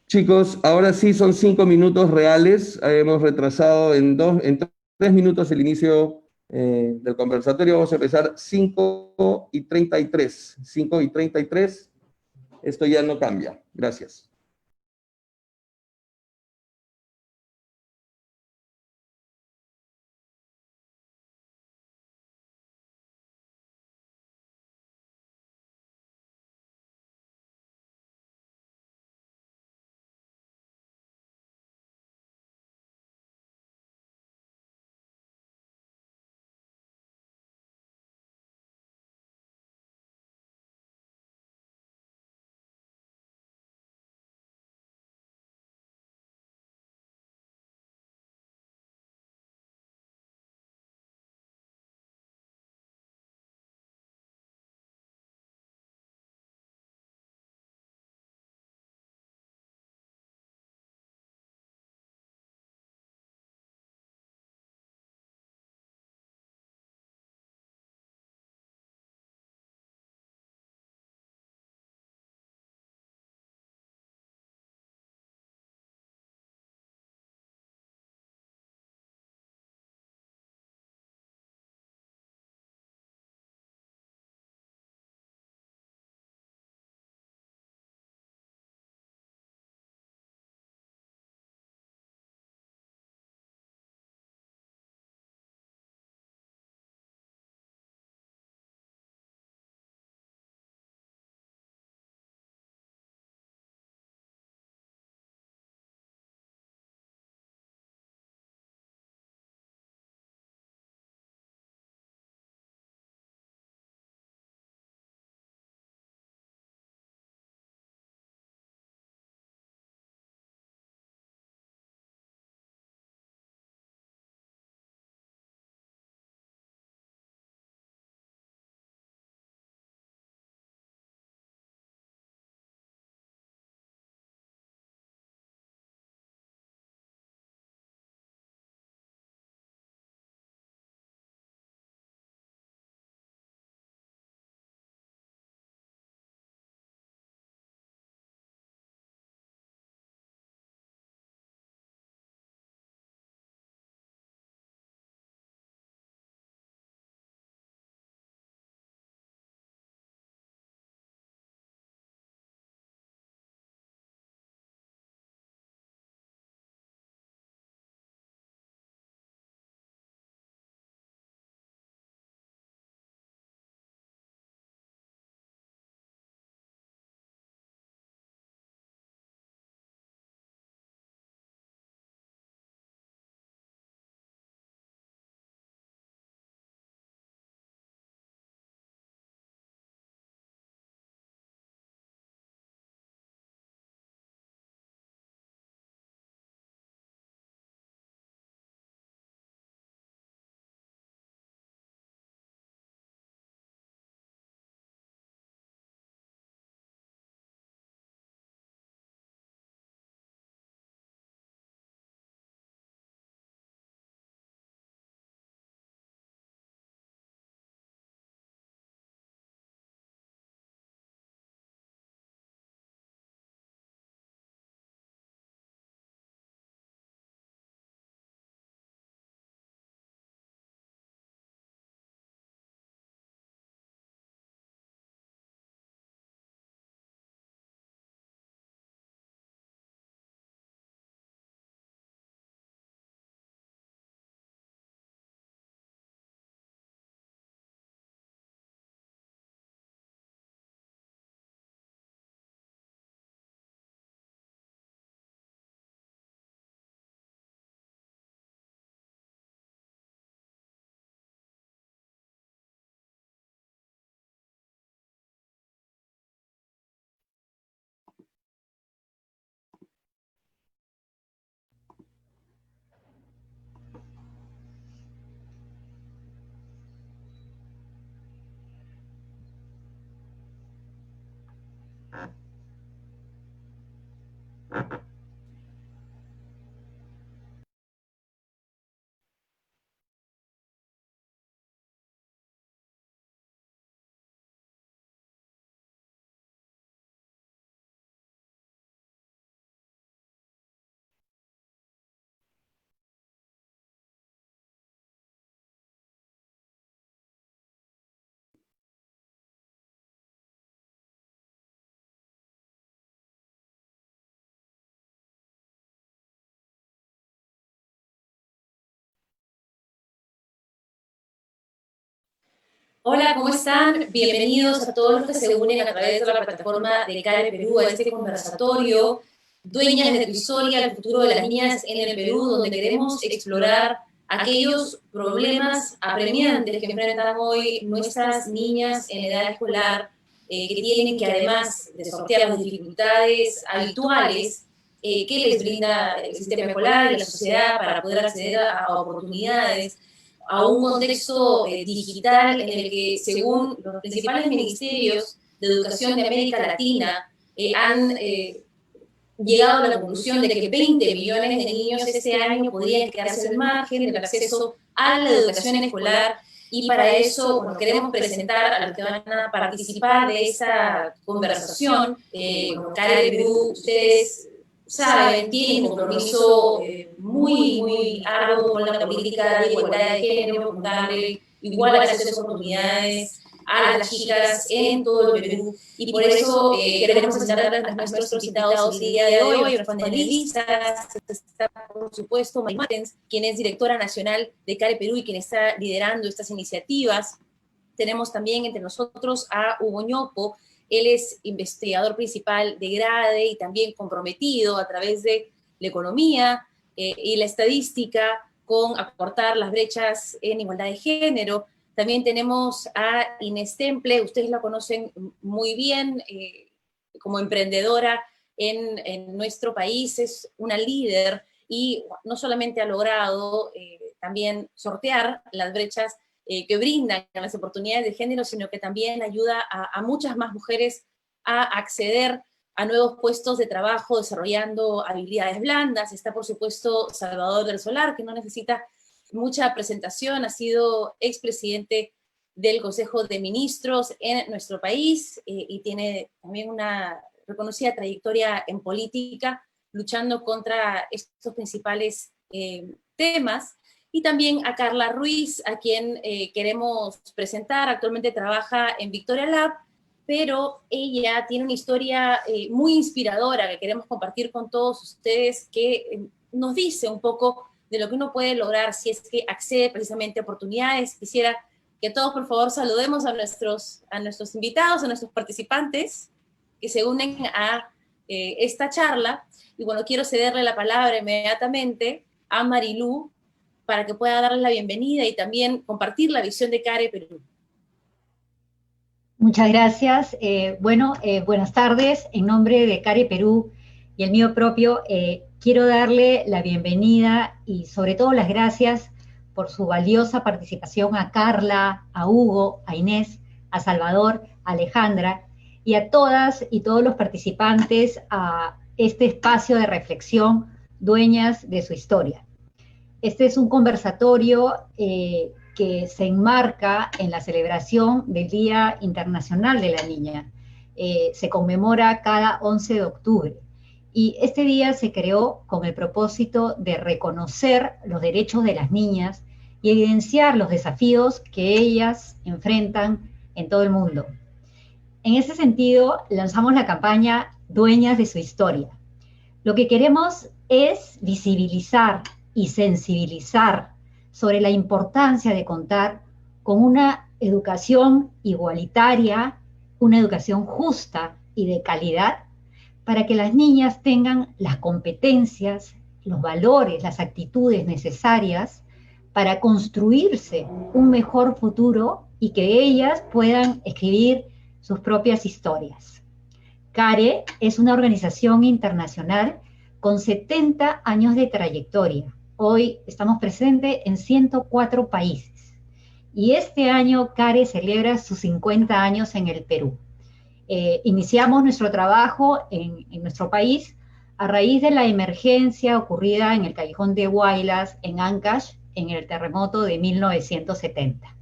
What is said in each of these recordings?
Chicos, ahora sí son 5 minutos reales. Hemos retrasado en 3 minutos el inicio del conversatorio. Vamos a empezar 5:33. 5:33. Esto ya no cambia. Gracias. Hola, ¿cómo están? Bienvenidos a todos los que se unen a través de la plataforma de CARE Perú a este conversatorio, Dueñas de tu historia, el futuro de las niñas en el Perú, donde queremos explorar aquellos problemas apremiantes que enfrentan hoy nuestras niñas en edad escolar, que tienen que, además de sortear las dificultades habituales que les brinda el sistema escolar y la sociedad para poder acceder a oportunidades, a un contexto digital en el que, según los principales ministerios de educación de América Latina, han llegado a la conclusión de que 20 millones de niños este año podrían quedarse al margen del acceso a la educación escolar. Y para eso, bueno, queremos presentar a los que van a participar de esta conversación. Como CARE Perú, ustedes saben, tienen un compromiso muy arduo con la política de igualdad de género, con darle igual acceso a oportunidades a las chicas en todo el Perú. Y por eso queremos presentar a nuestros invitados el día de hoy, los panelistas. Está, por supuesto, May Martens, quien es directora nacional de CARE Perú y quien está liderando estas iniciativas. Tenemos también entre nosotros a Hugo Ñopo. Él es investigador principal de GRADE y también comprometido a través de la economía y la estadística con acortar las brechas en igualdad de género. También tenemos a Inés Temple, ustedes la conocen muy bien como emprendedora en nuestro país, es una líder y no solamente ha logrado también sortear las brechas que brindan las oportunidades de género, sino que también ayuda a muchas más mujeres a acceder a nuevos puestos de trabajo desarrollando habilidades blandas. Está, por supuesto, Salvador del Solar, que no necesita mucha presentación, ha sido expresidente del Consejo de Ministros en nuestro país y tiene también una reconocida trayectoria en política, luchando contra estos principales temas. Y también a Carla Ruiz, a quien queremos presentar. Actualmente trabaja en Victoria Lab, pero ella tiene una historia muy inspiradora que queremos compartir con todos ustedes, que nos dice un poco de lo que uno puede lograr si es que accede precisamente a oportunidades. Quisiera que todos, por favor, saludemos a nuestros invitados, a nuestros participantes que se unen a esta charla. Y bueno, quiero cederle la palabra inmediatamente a Marilú para que pueda darles la bienvenida y también compartir la visión de CARE Perú. Muchas gracias. Buenas tardes. En nombre de CARE Perú y el mío propio, quiero darle la bienvenida y sobre todo las gracias por su valiosa participación a Carla, a Hugo, a Inés, a Salvador, a Alejandra y a todas y todos los participantes a este espacio de reflexión, dueñas de su historia. Este es un conversatorio que se enmarca en la celebración del Día Internacional de la Niña. Se conmemora cada 11 de octubre. Y este día se creó con el propósito de reconocer los derechos de las niñas y evidenciar los desafíos que ellas enfrentan en todo el mundo. En ese sentido, lanzamos la campaña Dueñas de su Historia. Lo que queremos es visibilizar y sensibilizar sobre la importancia de contar con una educación igualitaria, una educación justa y de calidad, para que las niñas tengan las competencias, los valores, las actitudes necesarias para construirse un mejor futuro y que ellas puedan escribir sus propias historias. CARE es una organización internacional con 70 años de trayectoria. Hoy estamos presentes en 104 países. Y este año CARE celebra sus 50 años en el Perú. Iniciamos nuestro trabajo en nuestro país a raíz de la emergencia ocurrida en el Callejón de Huaylas, en Ancash, en el terremoto de 1970.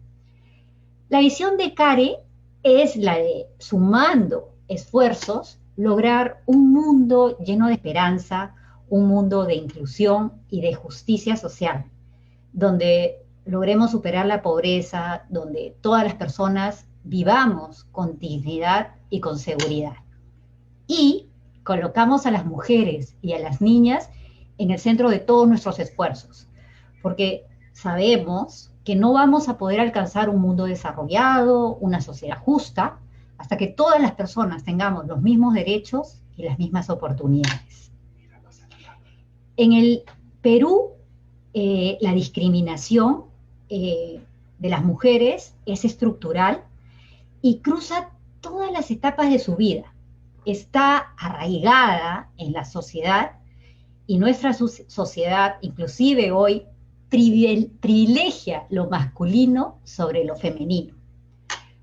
La visión de CARE es la de, sumando esfuerzos, lograr un mundo lleno de esperanza, un mundo de inclusión y de justicia social, donde logremos superar la pobreza, donde todas las personas vivamos con dignidad y con seguridad. Y colocamos a las mujeres y a las niñas en el centro de todos nuestros esfuerzos, porque sabemos que no vamos a poder alcanzar un mundo desarrollado, una sociedad justa, hasta que todas las personas tengamos los mismos derechos y las mismas oportunidades. En el Perú, la discriminación de las mujeres es estructural y cruza todas las etapas de su vida. Está arraigada en la sociedad y nuestra sociedad, inclusive hoy, privilegia lo masculino sobre lo femenino,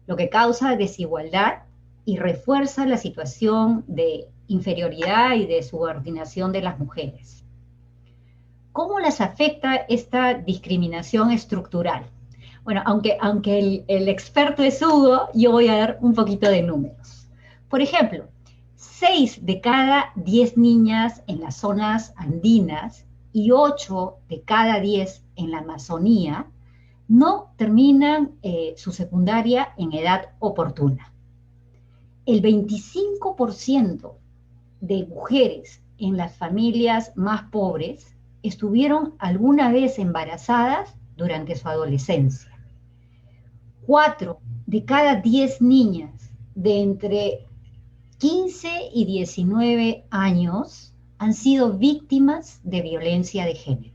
lo que causa desigualdad y refuerza la situación de inferioridad y de subordinación de las mujeres. ¿Cómo las afecta esta discriminación estructural? Bueno, aunque el experto es Hugo, yo voy a dar un poquito de números. Por ejemplo, 6 de cada 10 niñas en las zonas andinas y 8 de cada 10 en la Amazonía no terminan su secundaria en edad oportuna. El 25% de mujeres en las familias más pobres estuvieron alguna vez embarazadas durante su adolescencia. 4 de cada 10 niñas de entre 15 y 19 años han sido víctimas de violencia de género.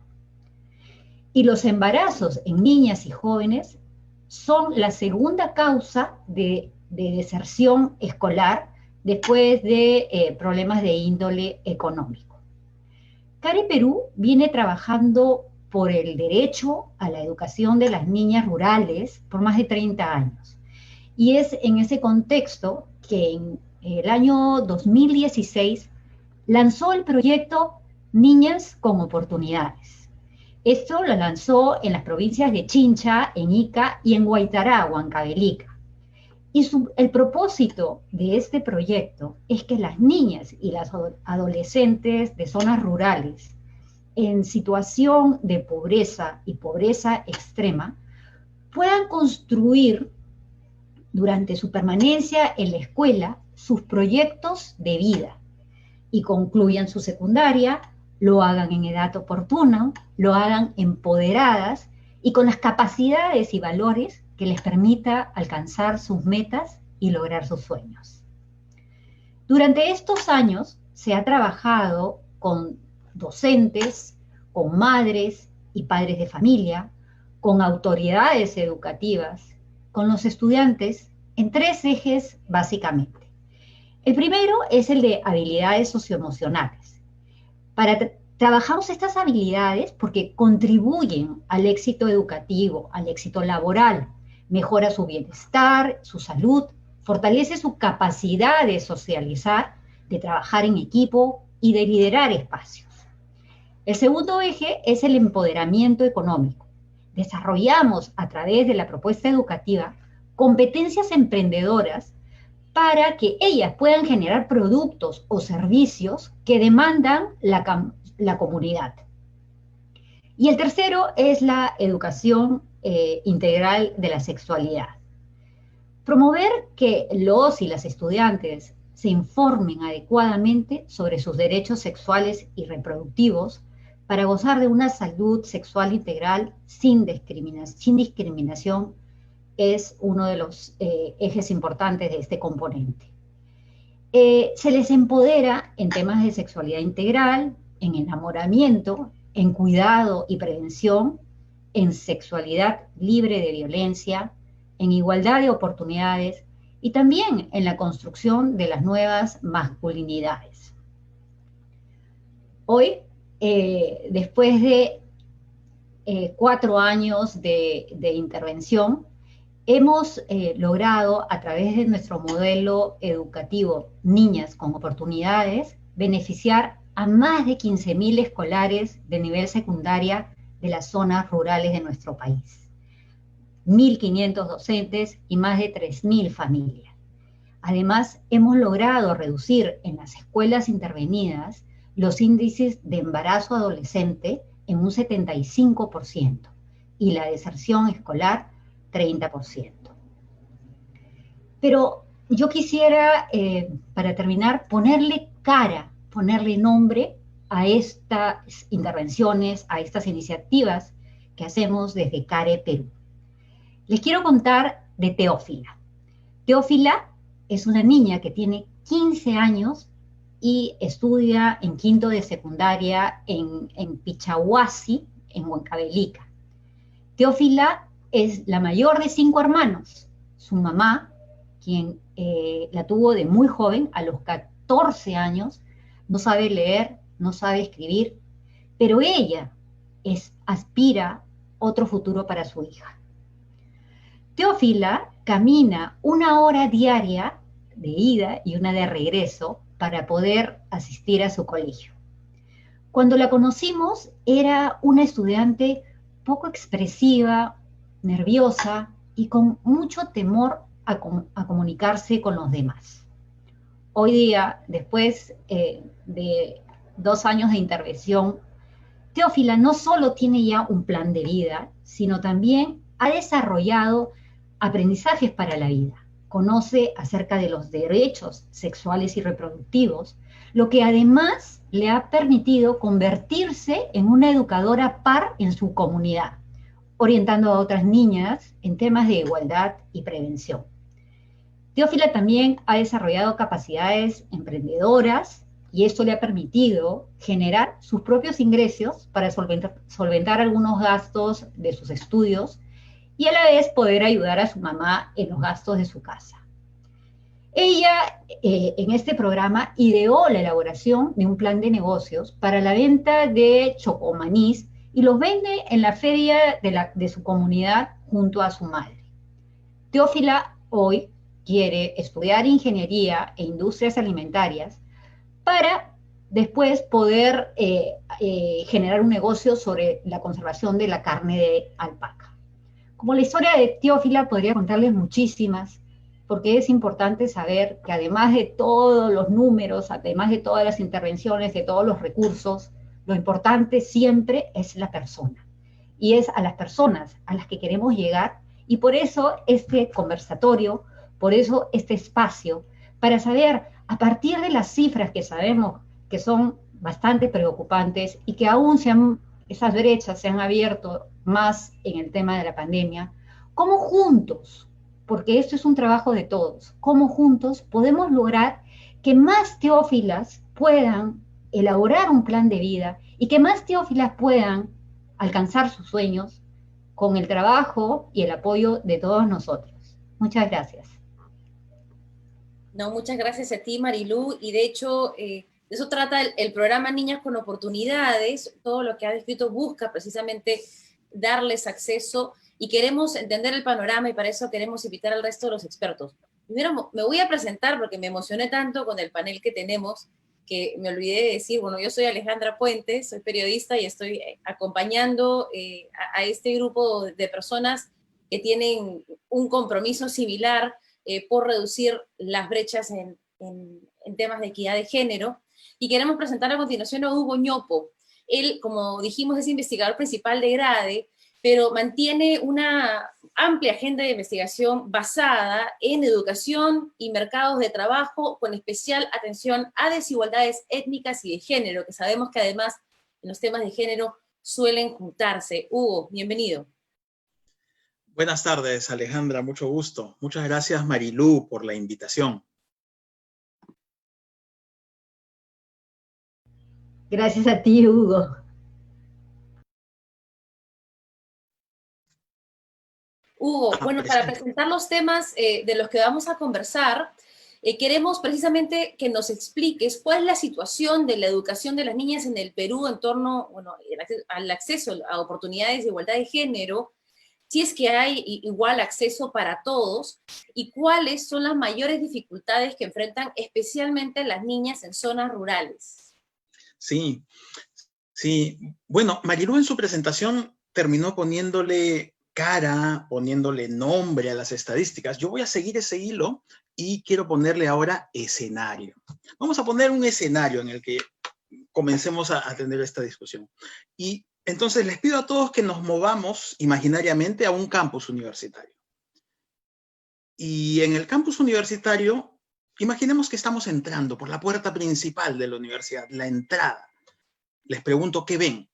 Y los embarazos en niñas y jóvenes son la segunda causa de deserción escolar después de problemas de índole económico. CARE Perú viene trabajando por el derecho a la educación de las niñas rurales por más de 30 años. Y es en ese contexto que en el año 2016 lanzó el proyecto Niñas con Oportunidades. Esto lo lanzó en las provincias de Chincha, en Ica y en Huaytará, Huancavelica. Y el propósito de este proyecto es que las niñas y las adolescentes de zonas rurales en situación de pobreza y pobreza extrema puedan construir durante su permanencia en la escuela sus proyectos de vida y concluyan su secundaria, lo hagan en edad oportuna, lo hagan empoderadas y con las capacidades y valores que les permita alcanzar sus metas y lograr sus sueños. Durante estos años se ha trabajado con docentes, con madres y padres de familia, con autoridades educativas, con los estudiantes, en 3 ejes básicamente. El primero es el de habilidades socioemocionales. Trabajamos estas habilidades porque contribuyen al éxito educativo, al éxito laboral, mejora su bienestar, su salud, fortalece su capacidad de socializar, de trabajar en equipo y de liderar espacios. El segundo eje es el empoderamiento económico. Desarrollamos a través de la propuesta educativa competencias emprendedoras para que ellas puedan generar productos o servicios que demandan la comunidad. Y el tercero es la educación integral de la sexualidad. Promover que los y las estudiantes se informen adecuadamente sobre sus derechos sexuales y reproductivos para gozar de una salud sexual integral sin discriminación es uno de los ejes importantes de este componente. Se les empodera en temas de sexualidad integral, en enamoramiento, en cuidado y prevención, en sexualidad libre de violencia, en igualdad de oportunidades y también en la construcción de las nuevas masculinidades. Hoy, después de 4 años de intervención, hemos logrado, a través de nuestro modelo educativo Niñas con Oportunidades, beneficiar a más de 15.000 escolares de nivel secundaria de las zonas rurales de nuestro país. 1.500 docentes y más de 3.000 familias. Además, hemos logrado reducir en las escuelas intervenidas los índices de embarazo adolescente en un 75% y la deserción escolar 30%. Pero yo quisiera, para terminar, ponerle cara, ponerle nombre a estas intervenciones, a estas iniciativas que hacemos desde CARE Perú. Les quiero contar de Teófila. Teófila es una niña que tiene 15 años y estudia en quinto de secundaria en Pichahuasi, en Huancavelica. Teófila es la mayor de 5 hermanos. Su mamá, quien la tuvo de muy joven, a los 14 años, no sabe leer, no sabe escribir, pero ella aspira otro futuro para su hija. Teófila camina 1 hora diaria de ida y 1 de regreso para poder asistir a su colegio. Cuando la conocimos, era una estudiante poco expresiva, nerviosa y con mucho temor a comunicarse con los demás. Hoy día, después de 2 años de intervención, Teófila no solo tiene ya un plan de vida, sino también ha desarrollado aprendizajes para la vida. Conoce acerca de los derechos sexuales y reproductivos, lo que además le ha permitido convertirse en una educadora par en su comunidad, orientando a otras niñas en temas de igualdad y prevención. Teófila también ha desarrollado capacidades emprendedoras y esto le ha permitido generar sus propios ingresos para solventar algunos gastos de sus estudios y a la vez poder ayudar a su mamá en los gastos de su casa. Ella, en este programa, ideó la elaboración de un plan de negocios para la venta de chocomanís y los vende en la feria de su comunidad junto a su madre. Teófila hoy quiere estudiar ingeniería e industrias alimentarias para después poder generar un negocio sobre la conservación de la carne de alpaca. Como la historia de Teófila podría contarles muchísimas, porque es importante saber que además de todos los números, además de todas las intervenciones, de todos los recursos, lo importante siempre es la persona. Y es a las personas a las que queremos llegar, y por eso este conversatorio, por eso este espacio, para saber, a partir de las cifras que sabemos que son bastante preocupantes y que aún esas brechas se han abierto más en el tema de la pandemia, cómo juntos, porque esto es un trabajo de todos, cómo juntos podemos lograr que más Teófilas puedan elaborar un plan de vida y que más Teófilas puedan alcanzar sus sueños con el trabajo y el apoyo de todos nosotros. Muchas gracias. No, muchas gracias a ti, Marilú, y de hecho, de eso trata el programa Niñas con Oportunidades. Todo lo que ha descrito busca precisamente darles acceso y queremos entender el panorama y para eso queremos invitar al resto de los expertos. Primero me voy a presentar porque me emocioné tanto con el panel que tenemos que me olvidé de decir, bueno, yo soy Alejandra Puentes, soy periodista y estoy acompañando a este grupo de personas que tienen un compromiso similar por reducir las brechas en temas de equidad de género. Y queremos presentar a continuación a Hugo Ñopo. Él, como dijimos, es investigador principal de GRADE, pero mantiene una amplia agenda de investigación basada en educación y mercados de trabajo, con especial atención a desigualdades étnicas y de género, que sabemos que además en los temas de género suelen juntarse. Hugo, bienvenido. Buenas tardes, Alejandra, mucho gusto. Muchas gracias, Marilú, por la invitación. Gracias a ti, Hugo. Hugo, bueno, para presentar los temas de los que vamos a conversar, queremos precisamente que nos expliques cuál es la situación de la educación de las niñas en el Perú en torno, bueno, al acceso a oportunidades de igualdad de género, si es que hay igual acceso para todos, y cuáles son las mayores dificultades que enfrentan especialmente las niñas en zonas rurales. Sí. Bueno, Marilú en su presentación terminó poniéndole cara, poniéndole nombre a las estadísticas. Yo voy a seguir ese hilo y quiero ponerle ahora escenario. Vamos a poner un escenario en el que comencemos a tener esta discusión. Y entonces les pido a todos que nos movamos imaginariamente a un campus universitario. Y en el campus universitario, imaginemos que estamos entrando por la puerta principal de la universidad, la entrada. Les pregunto qué ven.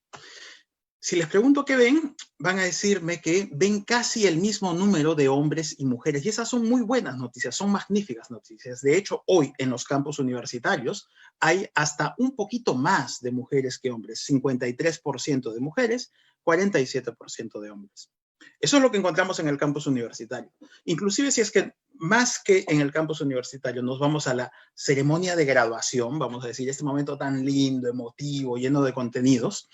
Si les pregunto qué ven, van a decirme que ven casi el mismo número de hombres y mujeres. Y esas son muy buenas noticias, son magníficas noticias. De hecho, hoy en los campus universitarios hay hasta un poquito más de mujeres que hombres. 53% de mujeres, 47% de hombres. Eso es lo que encontramos en el campus universitario. Inclusive si es que más que en el campus universitario nos vamos a la ceremonia de graduación, vamos a decir, este momento tan lindo, emotivo, lleno de contenidos,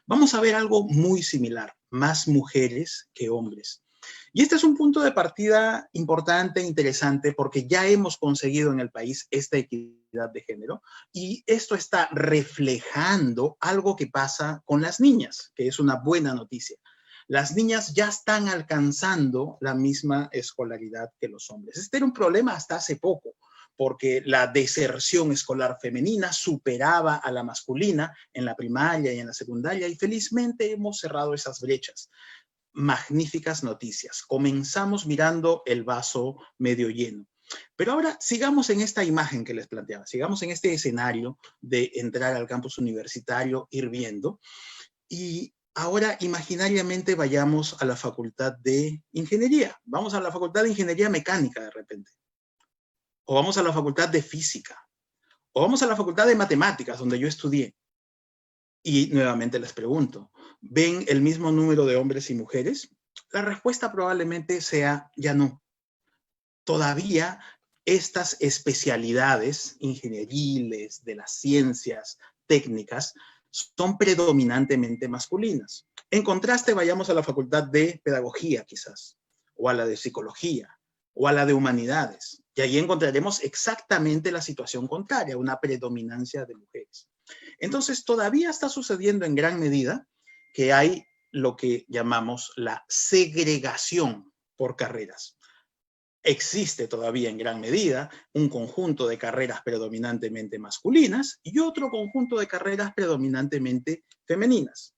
vamos a ver algo muy similar, más mujeres que hombres. Y este es un punto de partida importante, interesante, porque ya hemos conseguido en el país esta equidad de género y esto está reflejando algo que pasa con las niñas, que es una buena noticia. Las niñas ya están alcanzando la misma escolaridad que los hombres. Este era un problema hasta hace poco, porque la deserción escolar femenina superaba a la masculina en la primaria y en la secundaria, y felizmente hemos cerrado esas brechas. Magníficas noticias. Comenzamos mirando el vaso medio lleno. Pero ahora sigamos en esta imagen que les planteaba, sigamos en este escenario de entrar al campus universitario, ir viendo, y ahora imaginariamente vayamos a la Facultad de Ingeniería. Vamos a la Facultad de Ingeniería Mecánica de repente. O vamos a la Facultad de Física. O vamos a la Facultad de Matemáticas, donde yo estudié. Y nuevamente les pregunto, ¿ven el mismo número de hombres y mujeres? La respuesta probablemente sea ya no. Todavía estas especialidades ingenieriles, de las ciencias técnicas, son predominantemente masculinas. En contraste, vayamos a la Facultad de Pedagogía, quizás, o a la de Psicología, o a la de Humanidades, y ahí encontraremos exactamente la situación contraria, una predominancia de mujeres. Entonces, todavía está sucediendo en gran medida que hay lo que llamamos la segregación por carreras. Existe todavía en gran medida un conjunto de carreras predominantemente masculinas y otro conjunto de carreras predominantemente femeninas.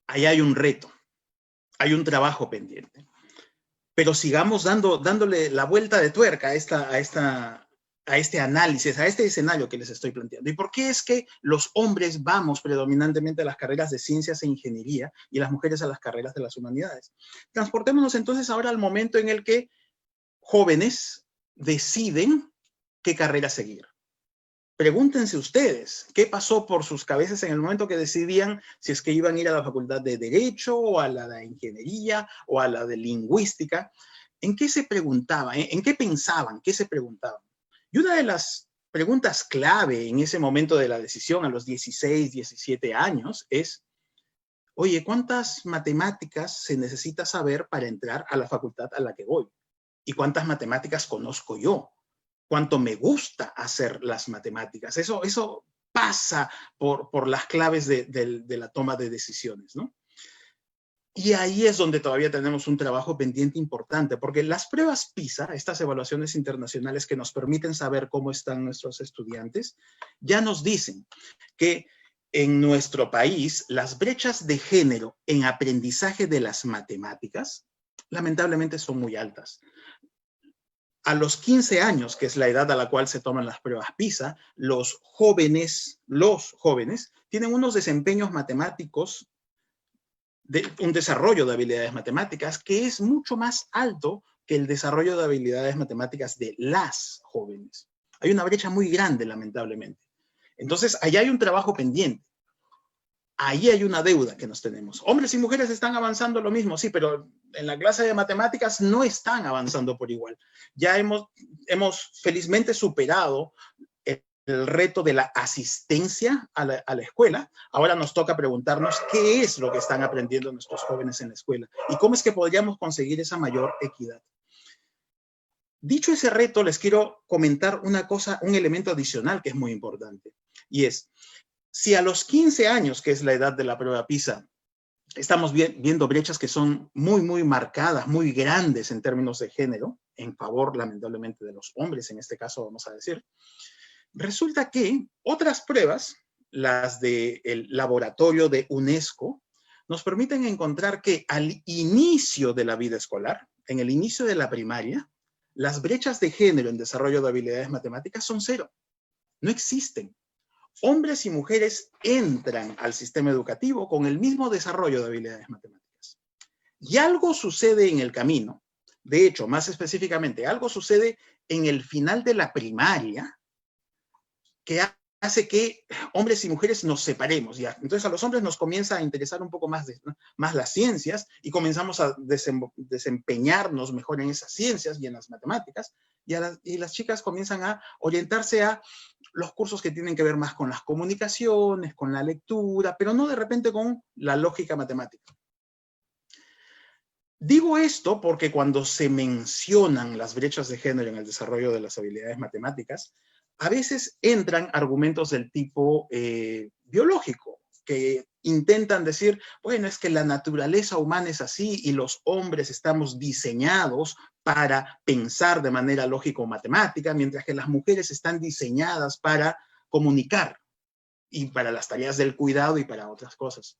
Ahí hay un reto, hay un trabajo pendiente. Pero sigamos dándole la vuelta de tuerca a este análisis, a este escenario que les estoy planteando. ¿Y por qué es que los hombres vamos predominantemente a las carreras de ciencias e ingeniería y las mujeres a las carreras de las humanidades? Transportémonos entonces ahora al momento en el que jóvenes deciden qué carrera seguir. Pregúntense ustedes, ¿qué pasó por sus cabezas en el momento que decidían si es que iban a ir a la facultad de Derecho o a la de Ingeniería o a la de Lingüística? ¿En qué se preguntaban? ¿En qué pensaban? ¿Qué se preguntaban? Y una de las preguntas clave en ese momento de la decisión a los 16, 17 años es, oye, ¿cuántas matemáticas se necesita saber para entrar a la facultad a la que voy? ¿Y cuántas matemáticas conozco yo? ¿Cuánto me gusta hacer las matemáticas? Eso pasa por las claves de la toma de decisiones, ¿no? Y ahí es donde todavía tenemos un trabajo pendiente importante, porque las pruebas PISA, estas evaluaciones internacionales que nos permiten saber cómo están nuestros estudiantes, ya nos dicen que en nuestro país las brechas de género en aprendizaje de las matemáticas, lamentablemente son muy altas. A los 15 años, que es la edad a la cual se toman las pruebas PISA, los jóvenes tienen unos desempeños matemáticos, un desarrollo de habilidades matemáticas que es mucho más alto que el desarrollo de habilidades matemáticas de las jóvenes. Hay una brecha muy grande, lamentablemente. Entonces, allá hay un trabajo pendiente. Ahí hay una deuda que nos tenemos. Hombres y mujeres están avanzando lo mismo, sí, pero en la clase de matemáticas no están avanzando por igual. Ya hemos felizmente superado el reto de la asistencia a la escuela. Ahora nos toca preguntarnos qué es lo que están aprendiendo nuestros jóvenes en la escuela y cómo es que podríamos conseguir esa mayor equidad. Dicho ese reto, les quiero comentar una cosa, un elemento adicional que es muy importante, y es, si a los 15 años, que es la edad de la prueba PISA, estamos viendo brechas que son muy, muy marcadas, muy grandes en términos de género, en favor, lamentablemente, de los hombres, en este caso vamos a decir, resulta que otras pruebas, las del laboratorio de UNESCO, nos permiten encontrar que al inicio de la vida escolar, en el inicio de la primaria, las brechas de género en desarrollo de habilidades matemáticas son 0. No existen. hombres y mujeres entran al sistema educativo con el mismo desarrollo de habilidades matemáticas. Y algo sucede en el camino. De hecho, más específicamente, algo sucede en el final de la primaria que hace que hombres y mujeres nos separemos. ¿Ya? Entonces a los hombres nos comienza a interesar un poco más las ciencias y comenzamos a desempeñarnos mejor en esas ciencias y en las matemáticas, y las chicas comienzan a orientarse a los cursos que tienen que ver más con las comunicaciones, con la lectura, pero no de repente con la lógica matemática. Digo esto porque cuando se mencionan las brechas de género en el desarrollo de las habilidades matemáticas, a veces entran argumentos del tipo biológico, que intentan decir, bueno, es que la naturaleza humana es así y los hombres estamos diseñados para pensar de manera lógico-matemática, mientras que las mujeres están diseñadas para comunicar y para las tareas del cuidado y para otras cosas.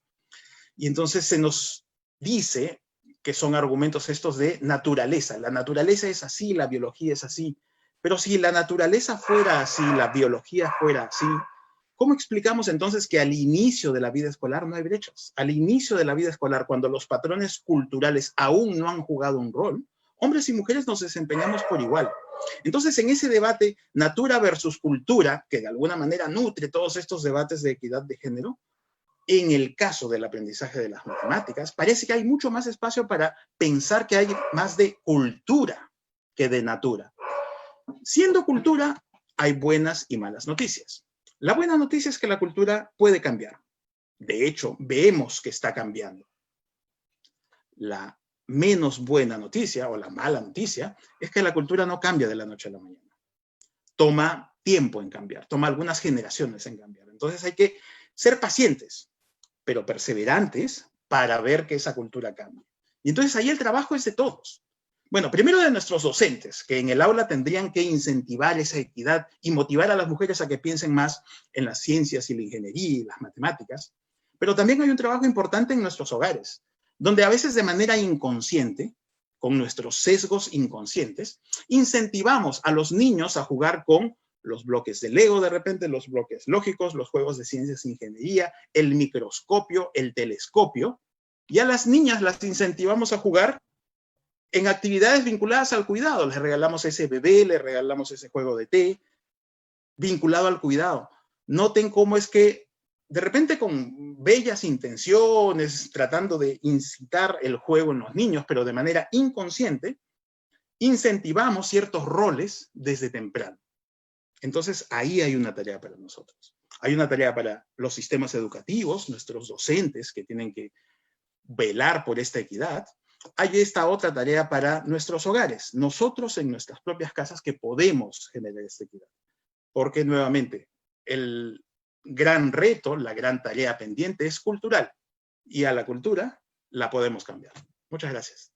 Y entonces se nos dice que son argumentos estos de naturaleza. La naturaleza es así, la biología es así. Pero si la naturaleza fuera así, la biología fuera así, ¿cómo explicamos entonces que al inicio de la vida escolar no hay brechas? Al inicio de la vida escolar, cuando los patrones culturales aún no han jugado un rol, hombres y mujeres nos desempeñamos por igual. Entonces, en ese debate, natura versus cultura, que de alguna manera nutre todos estos debates de equidad de género, en el caso del aprendizaje de las matemáticas, parece que hay mucho más espacio para pensar que hay más de cultura que de natura. Siendo cultura, hay buenas y malas noticias. La buena noticia es que la cultura puede cambiar. De hecho, vemos que está cambiando. La menos buena noticia o la mala noticia es que la cultura no cambia de la noche a la mañana. Toma tiempo en cambiar, toma algunas generaciones en cambiar. Entonces hay que ser pacientes, pero perseverantes para ver que esa cultura cambie. Y entonces ahí el trabajo es de todos. Bueno, primero de nuestros docentes, que en el aula tendrían que incentivar esa equidad y motivar a las mujeres a que piensen más en las ciencias y la ingeniería y las matemáticas. Pero también hay un trabajo importante en nuestros hogares, donde a veces de manera inconsciente, con nuestros sesgos inconscientes, incentivamos a los niños a jugar con los bloques de Lego de repente, los bloques lógicos, los juegos de ciencias e ingeniería, el microscopio, el telescopio, y a las niñas las incentivamos a jugar en actividades vinculadas al cuidado. Les regalamos ese bebé, les regalamos ese juego de té, vinculado al cuidado. Noten cómo es que, de repente con bellas intenciones, tratando de incitar el juego en los niños, pero de manera inconsciente, incentivamos ciertos roles desde temprano. Entonces, ahí hay una tarea para nosotros. Hay una tarea para los sistemas educativos, nuestros docentes que tienen que velar por esta equidad. Hay esta otra tarea para nuestros hogares, nosotros en nuestras propias casas que podemos generar esta equidad. Porque nuevamente, el gran reto, la gran tarea pendiente es cultural. Y a la cultura la podemos cambiar. Muchas gracias.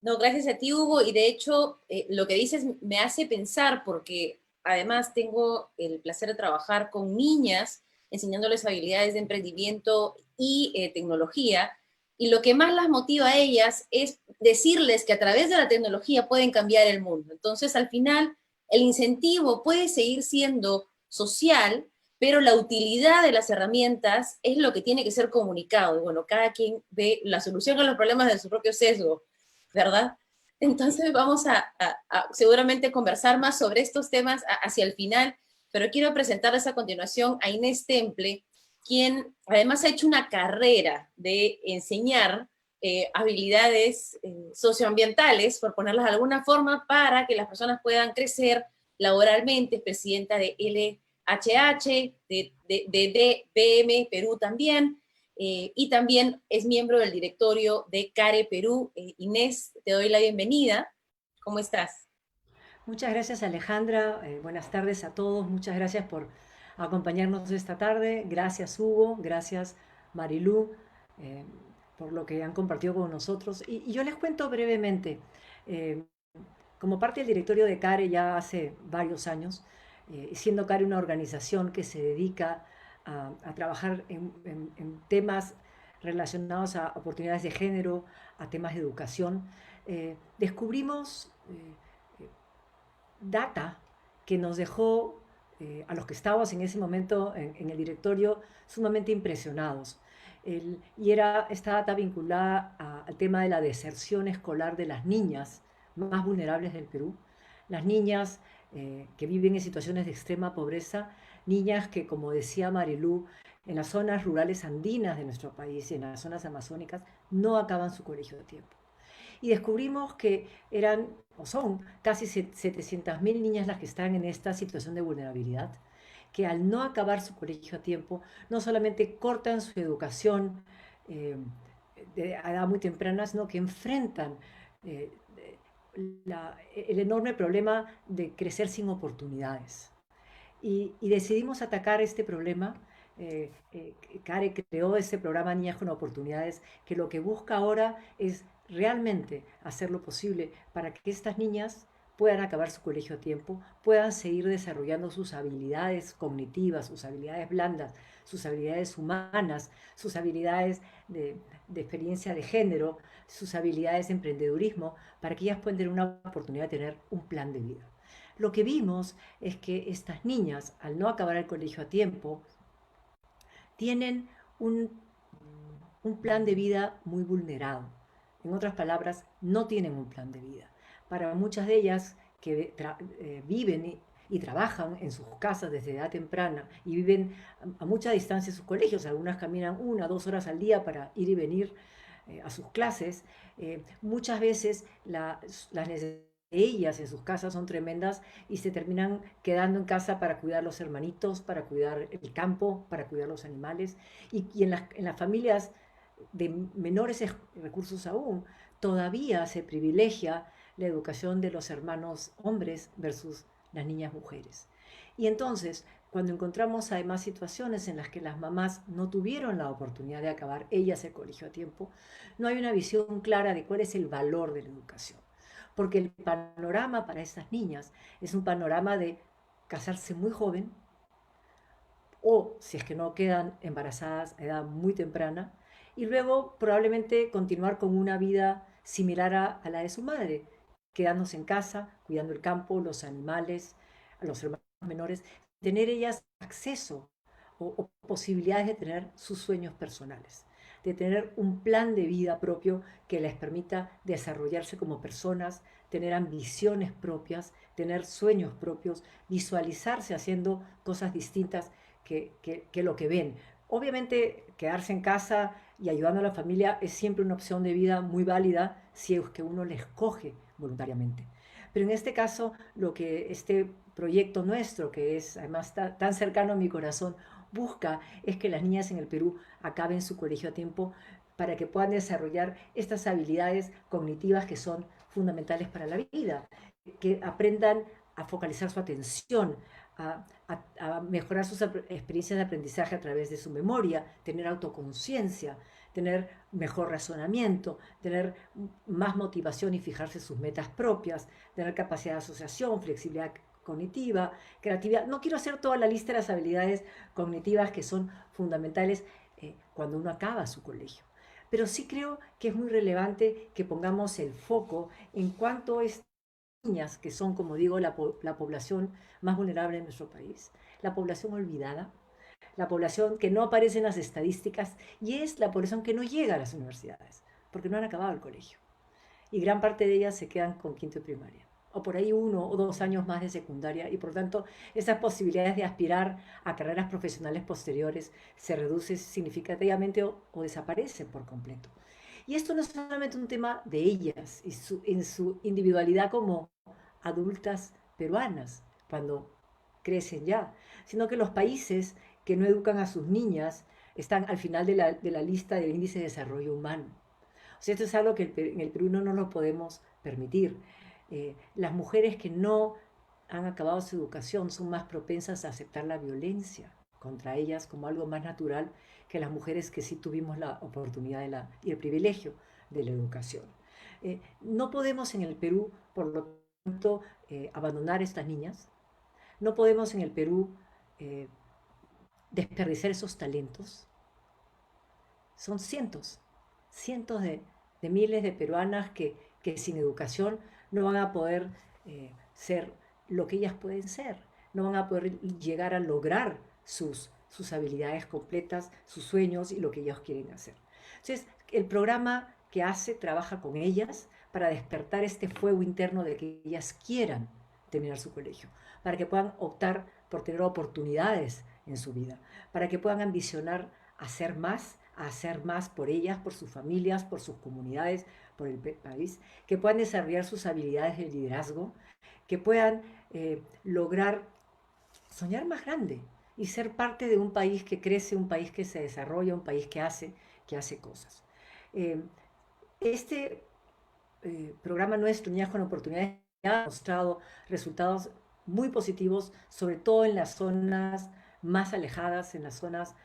No, gracias a ti, Hugo, y de hecho lo que dices me hace pensar, porque además tengo el placer de trabajar con niñas, enseñándoles habilidades de emprendimiento y tecnología, y lo que más las motiva a ellas es decirles que a través de la tecnología pueden cambiar el mundo. Entonces, al final, el incentivo puede seguir siendo social, pero la utilidad de las herramientas es lo que tiene que ser comunicado. Y bueno, cada quien ve la solución a los problemas de su propio sesgo, ¿verdad? Entonces vamos a seguramente conversar más sobre estos temas hacia el final, pero quiero presentarles a continuación a Inés Temple, quien además ha hecho una carrera de enseñar habilidades socioambientales, por ponerlas de alguna forma, para que las personas puedan crecer laboralmente. Es presidenta de LHH, de DBM Perú también, y también es miembro del directorio de CARE Perú. Inés, te doy la bienvenida. ¿Cómo estás? Muchas gracias, Alejandra. Buenas tardes a todos. Muchas gracias por acompañarnos esta tarde. Gracias, Hugo. Gracias, Marilú, por lo que han compartido con nosotros. Y yo les cuento brevemente. Como parte del directorio de CARE ya hace varios años, siendo CARE una organización que se dedica a trabajar en temas relacionados a oportunidades de género, a temas de educación, descubrimos data que nos dejó a los que estábamos en ese momento en el directorio sumamente impresionados. Y está vinculada al tema de la deserción escolar de las niñas más vulnerables del Perú, las niñas que viven en situaciones de extrema pobreza, niñas que, como decía Marilú, en las zonas rurales andinas de nuestro país y en las zonas amazónicas no acaban su colegio a tiempo. Y descubrimos que eran o son casi 700.000 niñas las que están en esta situación de vulnerabilidad, que al no acabar su colegio a tiempo, no solamente cortan su educación de edad muy temprana, sino que enfrentan eh, el enorme problema de crecer sin oportunidades. Y decidimos atacar este problema. CARE creó este programa Niñas con Oportunidades, que lo que busca ahora es realmente hacer lo posible para que estas niñas puedan acabar su colegio a tiempo, puedan seguir desarrollando sus habilidades cognitivas, sus habilidades blandas, sus habilidades humanas, sus habilidades de experiencia de género, sus habilidades de emprendedurismo, para que ellas puedan tener una oportunidad de tener un plan de vida. Lo que vimos es que estas niñas, al no acabar el colegio a tiempo, tienen un plan de vida muy vulnerado. En otras palabras, no tienen un plan de vida. Para muchas de ellas que viven y trabajan en sus casas desde edad temprana y viven a mucha distancia de sus colegios, algunas caminan 1 o 2 horas al día para ir y venir a sus clases, muchas veces las necesidades de ellas en sus casas son tremendas y se terminan quedando en casa para cuidar los hermanitos, para cuidar el campo, para cuidar los animales. Y en las familias de menores recursos aún, todavía se privilegia la educación de los hermanos hombres versus las niñas mujeres. Y entonces, cuando encontramos además situaciones en las que las mamás no tuvieron la oportunidad de acabar ellas el colegio a tiempo, no hay una visión clara de cuál es el valor de la educación. Porque el panorama para esas niñas es un panorama de casarse muy joven o, si es que no quedan embarazadas a edad muy temprana, y luego probablemente continuar con una vida similar a la de su madre, quedándose en casa, cuidando el campo, los animales, a los hermanos menores, tener ellas acceso o posibilidades de tener sus sueños personales, de tener un plan de vida propio que les permita desarrollarse como personas, tener ambiciones propias, tener sueños propios, visualizarse haciendo cosas distintas que lo que ven. Obviamente, quedarse en casa y ayudando a la familia es siempre una opción de vida muy válida si es que uno la escoge voluntariamente. Pero en este caso, lo que este proyecto nuestro, que es además tan cercano a mi corazón, busca es que las niñas en el Perú acaben su colegio a tiempo para que puedan desarrollar estas habilidades cognitivas que son fundamentales para la vida, que aprendan a focalizar su atención, a mejorar sus experiencias de aprendizaje a través de su memoria, tener autoconciencia, tener mejor razonamiento, tener más motivación y fijarse sus metas propias, tener capacidad de asociación, flexibilidad cognitiva, creatividad. No quiero hacer toda la lista de las habilidades cognitivas que son fundamentales cuando uno acaba su colegio. Pero sí creo que es muy relevante que pongamos el foco en cuanto es niñas, que son, como digo, la población más vulnerable en nuestro país, la población olvidada, la población que no aparece en las estadísticas y es la población que no llega a las universidades, porque no han acabado el colegio. Y gran parte de ellas se quedan con quinto de primaria, o por ahí 1 o 2 años más de secundaria, y por tanto esas posibilidades de aspirar a carreras profesionales posteriores se reducen significativamente o desaparecen por completo. Y esto no es solamente un tema de ellas y en su individualidad como adultas peruanas, cuando crecen ya, sino que los países que no educan a sus niñas están al final de la lista del índice de desarrollo humano. O sea, esto es algo que en el Perú no nos lo podemos permitir. Las mujeres que no han acabado su educación son más propensas a aceptar la violencia contra ellas como algo más natural que las mujeres que sí tuvimos la oportunidad y el privilegio de la educación. No podemos en el Perú, por lo tanto, abandonar a estas niñas. No podemos en el Perú desperdiciar esos talentos. Son cientos de miles de peruanas que sin educación no van a poder ser lo que ellas pueden ser. no van a poder llegar a lograr sus habilidades completas, sus sueños y lo que ellos quieren hacer. Entonces, el programa que hace trabaja con ellas para despertar este fuego interno de que ellas quieran terminar su colegio, para que puedan optar por tener oportunidades en su vida, para que puedan ambicionar a hacer más por ellas, por sus familias, por sus comunidades, por el país, que puedan desarrollar sus habilidades de liderazgo, que puedan lograr soñar más grande y ser parte de un país que crece, un país que se desarrolla, un país que hace cosas. Este programa nuestro, Niñas con Oportunidades, ha mostrado resultados muy positivos, sobre todo en las zonas más alejadas, en las zonas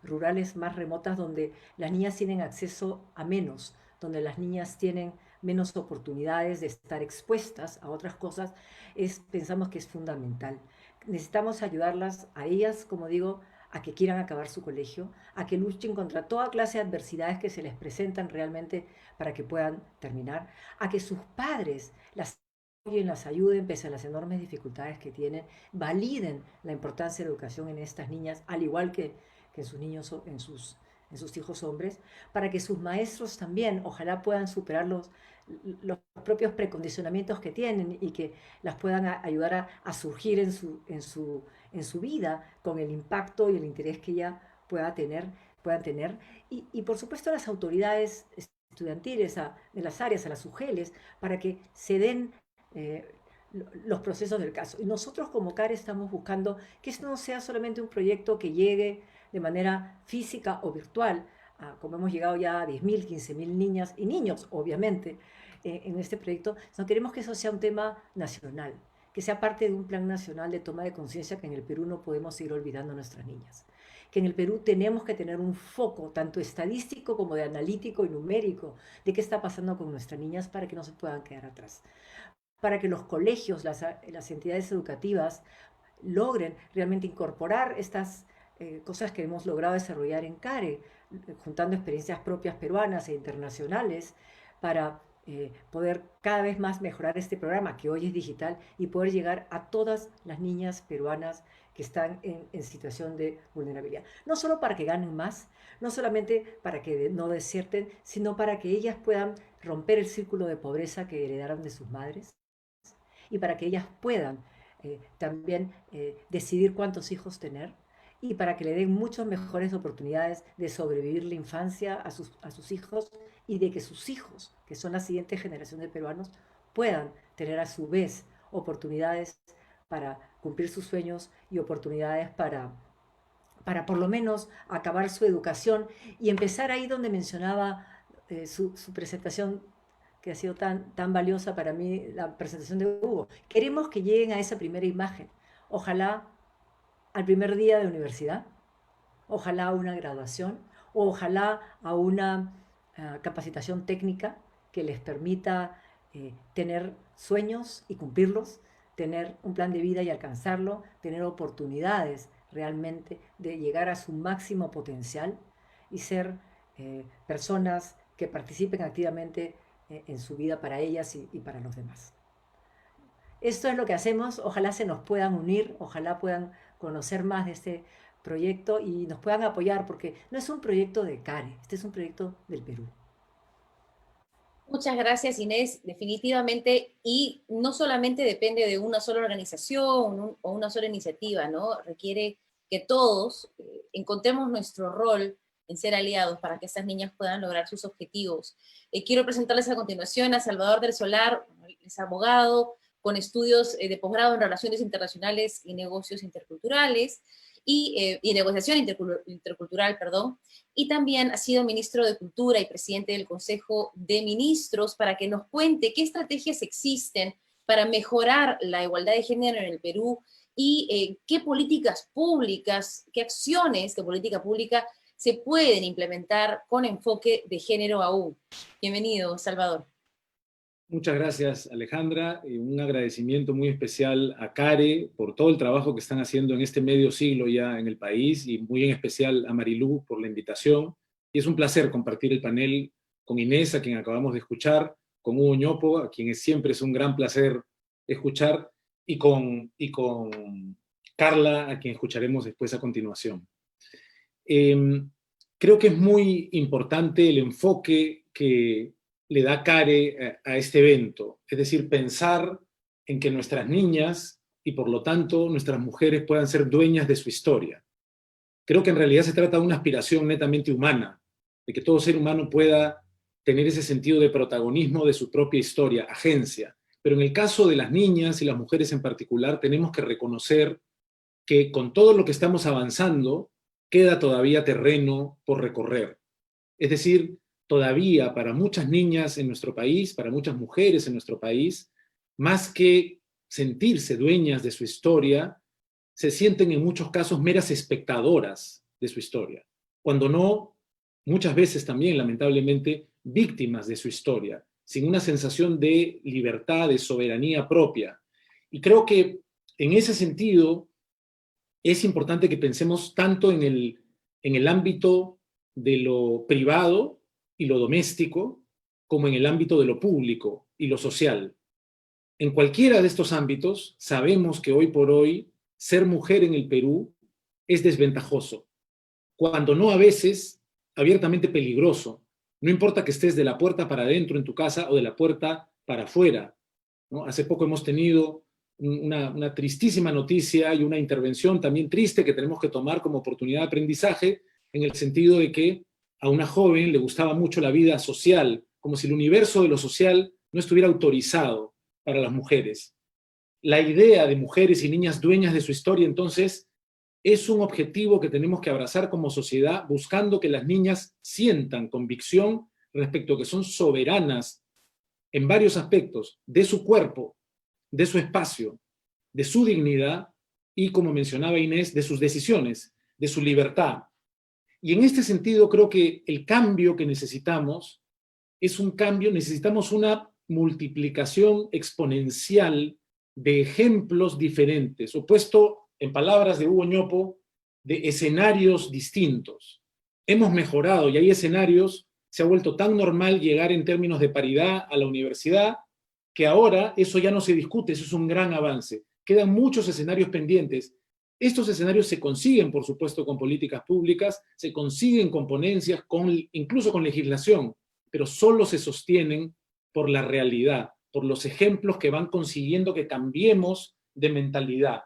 rurales más remotas, donde las niñas tienen acceso a menos, donde las niñas tienen menos oportunidades de estar expuestas a otras cosas. Pensamos que es fundamental. Necesitamos ayudarlas a ellas, como digo, a que quieran acabar su colegio, a que luchen contra toda clase de adversidades que se les presentan realmente para que puedan terminar, a que sus padres las apoyen, las ayuden pese a las enormes dificultades que tienen, validen la importancia de la educación en estas niñas, al igual que en sus niños, en sus hijos hombres, para que sus maestros también, ojalá puedan superar los propios precondicionamientos que tienen y que las puedan ayudar a surgir en su vida con el impacto y el interés que ella puedan tener. Y por supuesto las autoridades estudiantiles de las áreas, a las UGELes, para que se den los procesos del caso. Y nosotros como CARE estamos buscando que esto no sea solamente un proyecto que llegue de manera física o virtual, como hemos llegado ya a 10.000, 15.000 niñas y niños, obviamente, en este proyecto, sino queremos que eso sea un tema nacional, que sea parte de un plan nacional de toma de conciencia que en el Perú no podemos ir olvidando a nuestras niñas, que en el Perú tenemos que tener un foco tanto estadístico como de analítico y numérico de qué está pasando con nuestras niñas para que no se puedan quedar atrás, para que los colegios, las entidades educativas logren realmente incorporar estas cosas que hemos logrado desarrollar en CARE, juntando experiencias propias peruanas e internacionales para poder cada vez más mejorar este programa que hoy es digital y poder llegar a todas las niñas peruanas que están en situación de vulnerabilidad. No solo para que ganen más, no solamente para que no deserten, sino para que ellas puedan romper el círculo de pobreza que heredaron de sus madres y para que ellas puedan también decidir cuántos hijos tener y para que le den muchas mejores oportunidades de sobrevivir la infancia a sus hijos y de que sus hijos, que son la siguiente generación de peruanos, puedan tener a su vez oportunidades para cumplir sus sueños y oportunidades para por lo menos acabar su educación y empezar ahí donde mencionaba su presentación, que ha sido tan valiosa para mí, la presentación de Hugo. Queremos que lleguen a esa primera imagen. Ojalá al primer día de universidad, ojalá a una graduación, o ojalá a una capacitación técnica que les permita tener sueños y cumplirlos, tener un plan de vida y alcanzarlo, tener oportunidades realmente de llegar a su máximo potencial y ser personas que participen activamente en su vida para ellas y para los demás. Esto es lo que hacemos, ojalá se nos puedan unir, ojalá puedan conocer más de este proyecto y nos puedan apoyar, porque no es un proyecto de CARE, este es un proyecto del Perú. Muchas gracias, Inés. Definitivamente, y no solamente depende de una sola organización o una sola iniciativa, ¿no? Requiere que todos encontremos nuestro rol en ser aliados para que estas niñas puedan lograr sus objetivos. Quiero presentarles a continuación a Salvador del Solar, es abogado con estudios de posgrado en Relaciones Internacionales y Negocios Interculturales, y negociación intercultural, perdón, y también ha sido ministro de Cultura y presidente del Consejo de Ministros, para que nos cuente qué estrategias existen para mejorar la igualdad de género en el Perú y qué políticas públicas, qué acciones de política pública se pueden implementar con enfoque de género aún. Bienvenido, Salvador. Muchas gracias, Alejandra. Un agradecimiento muy especial a CARE por todo el trabajo que están haciendo en este medio siglo ya en el país, y muy en especial a Marilú por la invitación. Y es un placer compartir el panel con Inés, a quien acabamos de escuchar, con Hugo Ñopo, a quien siempre es un gran placer escuchar, y con Carla, a quien escucharemos después a continuación. Creo que es muy importante el enfoque que le da Care a este evento, es decir, pensar en que nuestras niñas y por lo tanto nuestras mujeres puedan ser dueñas de su historia. Creo que en realidad se trata de una aspiración netamente humana, de que todo ser humano pueda tener ese sentido de protagonismo de su propia historia, agencia. Pero en el caso de las niñas y las mujeres en particular, tenemos que reconocer que con todo lo que estamos avanzando, queda todavía terreno por recorrer. Es decir, todavía para muchas niñas en nuestro país, para muchas mujeres en nuestro país, más que sentirse dueñas de su historia, se sienten en muchos casos meras espectadoras de su historia, cuando no, muchas veces también, lamentablemente, víctimas de su historia, sin una sensación de libertad, de soberanía propia. Y creo que en ese sentido es importante que pensemos tanto en el ámbito de lo privado y lo doméstico, como en el ámbito de lo público y lo social. En cualquiera de estos ámbitos, sabemos que hoy por hoy ser mujer en el Perú es desventajoso, cuando no a veces abiertamente peligroso. No importa que estés de la puerta para adentro en tu casa o de la puerta para afuera, ¿no? Hace poco hemos tenido una tristísima noticia y una intervención también triste que tenemos que tomar como oportunidad de aprendizaje, en el sentido de que a una joven le gustaba mucho la vida social, como si el universo de lo social no estuviera autorizado para las mujeres. La idea de mujeres y niñas dueñas de su historia, entonces, es un objetivo que tenemos que abrazar como sociedad, buscando que las niñas sientan convicción respecto a que son soberanas en varios aspectos de su cuerpo, de su espacio, de su dignidad y, como mencionaba Inés, de sus decisiones, de su libertad. Y en este sentido creo que el cambio que necesitamos es un cambio, necesitamos una multiplicación exponencial de ejemplos diferentes, o puesto en palabras de Hugo Ñopo, de escenarios distintos. Hemos mejorado y hay escenarios, se ha vuelto tan normal llegar en términos de paridad a la universidad, que ahora eso ya no se discute, eso es un gran avance. Quedan muchos escenarios pendientes. Estos escenarios se consiguen, por supuesto, con políticas públicas, se consiguen con ponencias, incluso con legislación, pero solo se sostienen por la realidad, por los ejemplos que van consiguiendo que cambiemos de mentalidad.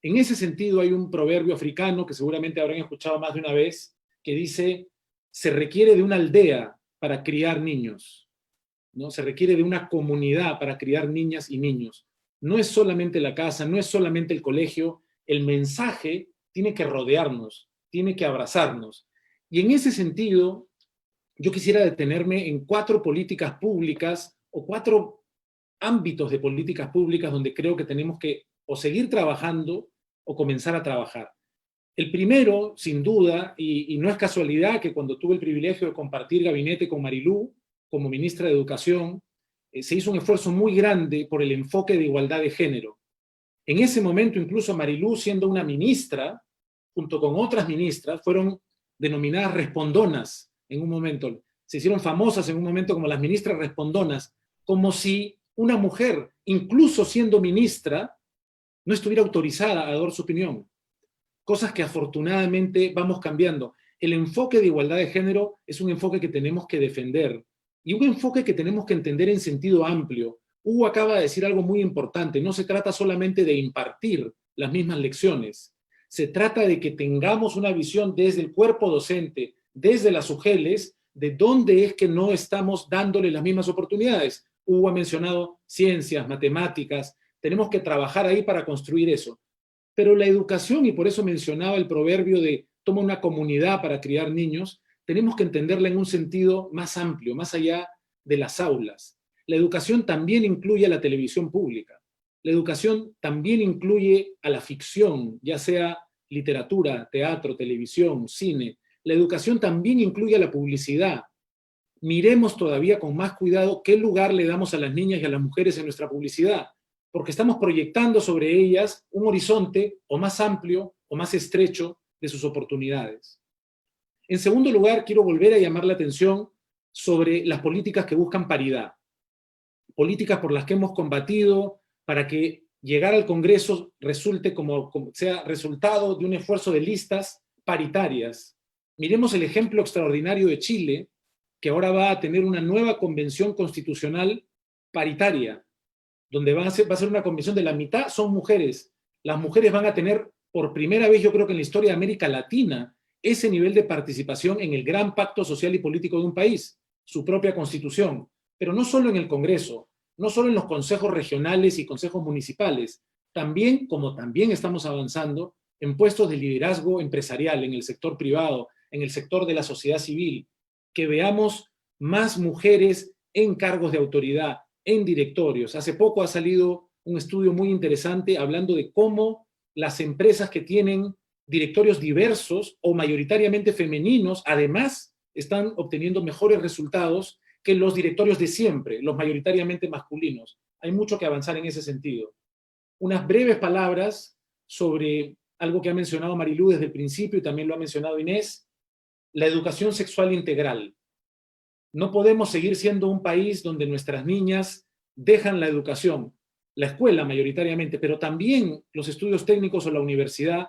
En ese sentido hay un proverbio africano que seguramente habrán escuchado más de una vez, que dice, se requiere de una aldea para criar niños, ¿no? Se requiere de una comunidad para criar niñas y niños. No es solamente la casa, no es solamente el colegio, el mensaje tiene que rodearnos, tiene que abrazarnos. Y en ese sentido, yo quisiera detenerme en 4 políticas públicas o 4 ámbitos de políticas públicas donde creo que tenemos que o seguir trabajando o comenzar a trabajar. El primero, sin duda, y no es casualidad que cuando tuve el privilegio de compartir gabinete con Marilú como ministra de Educación, se hizo un esfuerzo muy grande por el enfoque de igualdad de género. En ese momento, incluso Marilú, siendo una ministra, junto con otras ministras, fueron denominadas respondonas en un momento. Se hicieron famosas en un momento como las ministras respondonas, como si una mujer, incluso siendo ministra, no estuviera autorizada a dar su opinión. Cosas que afortunadamente vamos cambiando. El enfoque de igualdad de género es un enfoque que tenemos que defender y un enfoque que tenemos que entender en sentido amplio. Hugo acaba de decir algo muy importante, no se trata solamente de impartir las mismas lecciones, se trata de que tengamos una visión desde el cuerpo docente, desde las UGELes, de dónde es que no estamos dándole las mismas oportunidades. Hugo ha mencionado ciencias, matemáticas, tenemos que trabajar ahí para construir eso. Pero la educación, y por eso mencionaba el proverbio de toma una comunidad para criar niños, tenemos que entenderla en un sentido más amplio, más allá de las aulas. La educación también incluye a la televisión pública. La educación también incluye a la ficción, ya sea literatura, teatro, televisión, cine. La educación también incluye a la publicidad. Miremos todavía con más cuidado qué lugar le damos a las niñas y a las mujeres en nuestra publicidad, porque estamos proyectando sobre ellas un horizonte o más amplio o más estrecho de sus oportunidades. En segundo lugar, quiero volver a llamar la atención sobre las políticas que buscan paridad. Políticas por las que hemos combatido para que llegar al Congreso resulte como sea resultado de un esfuerzo de listas paritarias. Miremos el ejemplo extraordinario de Chile, que ahora va a tener una nueva convención constitucional paritaria, donde va a ser una convención de la mitad son mujeres. Las mujeres van a tener, por primera vez, yo creo que en la historia de América Latina, ese nivel de participación en el gran pacto social y político de un país, su propia constitución. Pero no solo en el Congreso, no solo en los consejos regionales y consejos municipales, también, como también estamos avanzando, en puestos de liderazgo empresarial, en el sector privado, en el sector de la sociedad civil, que veamos más mujeres en cargos de autoridad, en directorios. Hace poco ha salido un estudio muy interesante hablando de cómo las empresas que tienen directorios diversos o mayoritariamente femeninos, además, están obteniendo mejores resultados que los directorios de siempre, los mayoritariamente masculinos. Hay mucho que avanzar en ese sentido. Unas breves palabras sobre algo que ha mencionado Marilú desde el principio y también lo ha mencionado Inés, la educación sexual integral. No podemos seguir siendo un país donde nuestras niñas dejan la educación, la escuela mayoritariamente, pero también los estudios técnicos o la universidad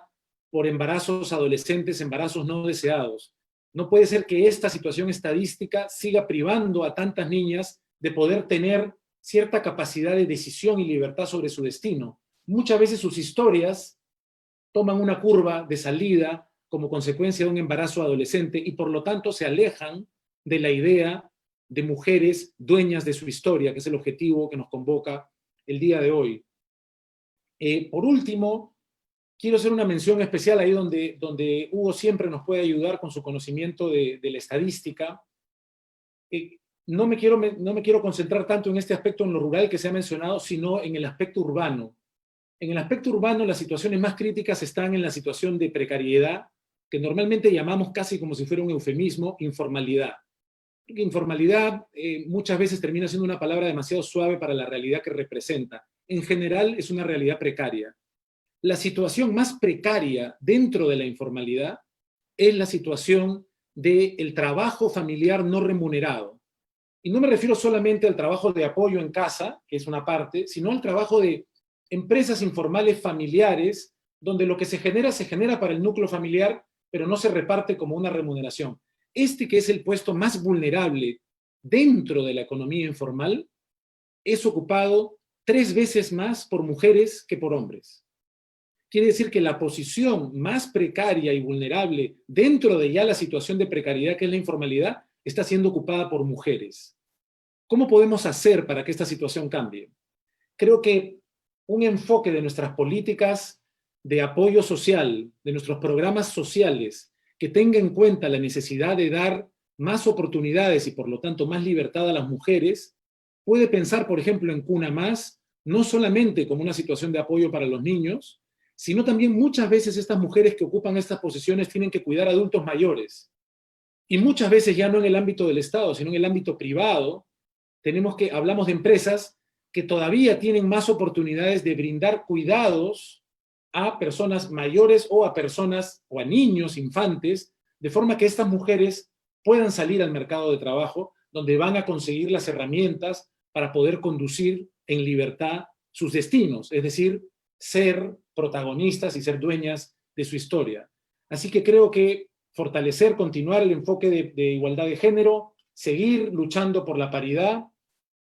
por embarazos adolescentes, embarazos no deseados. No puede ser que esta situación estadística siga privando a tantas niñas de poder tener cierta capacidad de decisión y libertad sobre su destino. Muchas veces sus historias toman una curva de salida como consecuencia de un embarazo adolescente y por lo tanto se alejan de la idea de mujeres dueñas de su historia, que es el objetivo que nos convoca el día de hoy. Por último, quiero hacer una mención especial ahí donde Hugo siempre nos puede ayudar con su conocimiento de la estadística. No me quiero concentrar tanto en este aspecto en lo rural que se ha mencionado, sino en el aspecto urbano. En el aspecto urbano, las situaciones más críticas están en la situación de precariedad, que normalmente llamamos casi como si fuera un eufemismo, informalidad. Porque informalidad muchas veces termina siendo una palabra demasiado suave para la realidad que representa. En general es una realidad precaria. La situación más precaria dentro de la informalidad es la situación del trabajo familiar no remunerado. Y no me refiero solamente al trabajo de apoyo en casa, que es una parte, sino al trabajo de empresas informales familiares, donde lo que se genera para el núcleo familiar, pero no se reparte como una remuneración. Este que es el puesto más vulnerable dentro de la economía informal, es ocupado 3 veces más por mujeres que por hombres. Quiere decir que la posición más precaria y vulnerable dentro de ya la situación de precariedad que es la informalidad, está siendo ocupada por mujeres. ¿Cómo podemos hacer para que esta situación cambie? Creo que un enfoque de nuestras políticas de apoyo social, de nuestros programas sociales, que tenga en cuenta la necesidad de dar más oportunidades y por lo tanto más libertad a las mujeres, puede pensar, por ejemplo, en Cuna Más, no solamente como una situación de apoyo para los niños, sino también muchas veces estas mujeres que ocupan estas posiciones tienen que cuidar a adultos mayores. Y muchas veces ya no en el ámbito del Estado, sino en el ámbito privado, hablamos de empresas que todavía tienen más oportunidades de brindar cuidados a personas mayores o a personas o a niños, infantes, de forma que estas mujeres puedan salir al mercado de trabajo, donde van a conseguir las herramientas para poder conducir en libertad sus destinos, es decir, ser protagonistas y ser dueñas de su historia. Así que creo que fortalecer, continuar el enfoque de igualdad de género, seguir luchando por la paridad,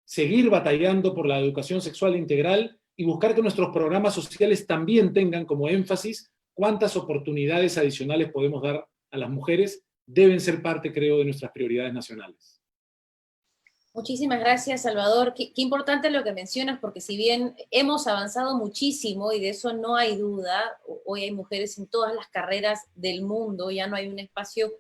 seguir batallando por la educación sexual integral y buscar que nuestros programas sociales también tengan como énfasis cuántas oportunidades adicionales podemos dar a las mujeres, deben ser parte, creo, de nuestras prioridades nacionales. Muchísimas gracias, Salvador. Qué importante lo que mencionas, porque si bien hemos avanzado muchísimo, y de eso no hay duda, hoy hay mujeres en todas las carreras del mundo, ya no hay un espacio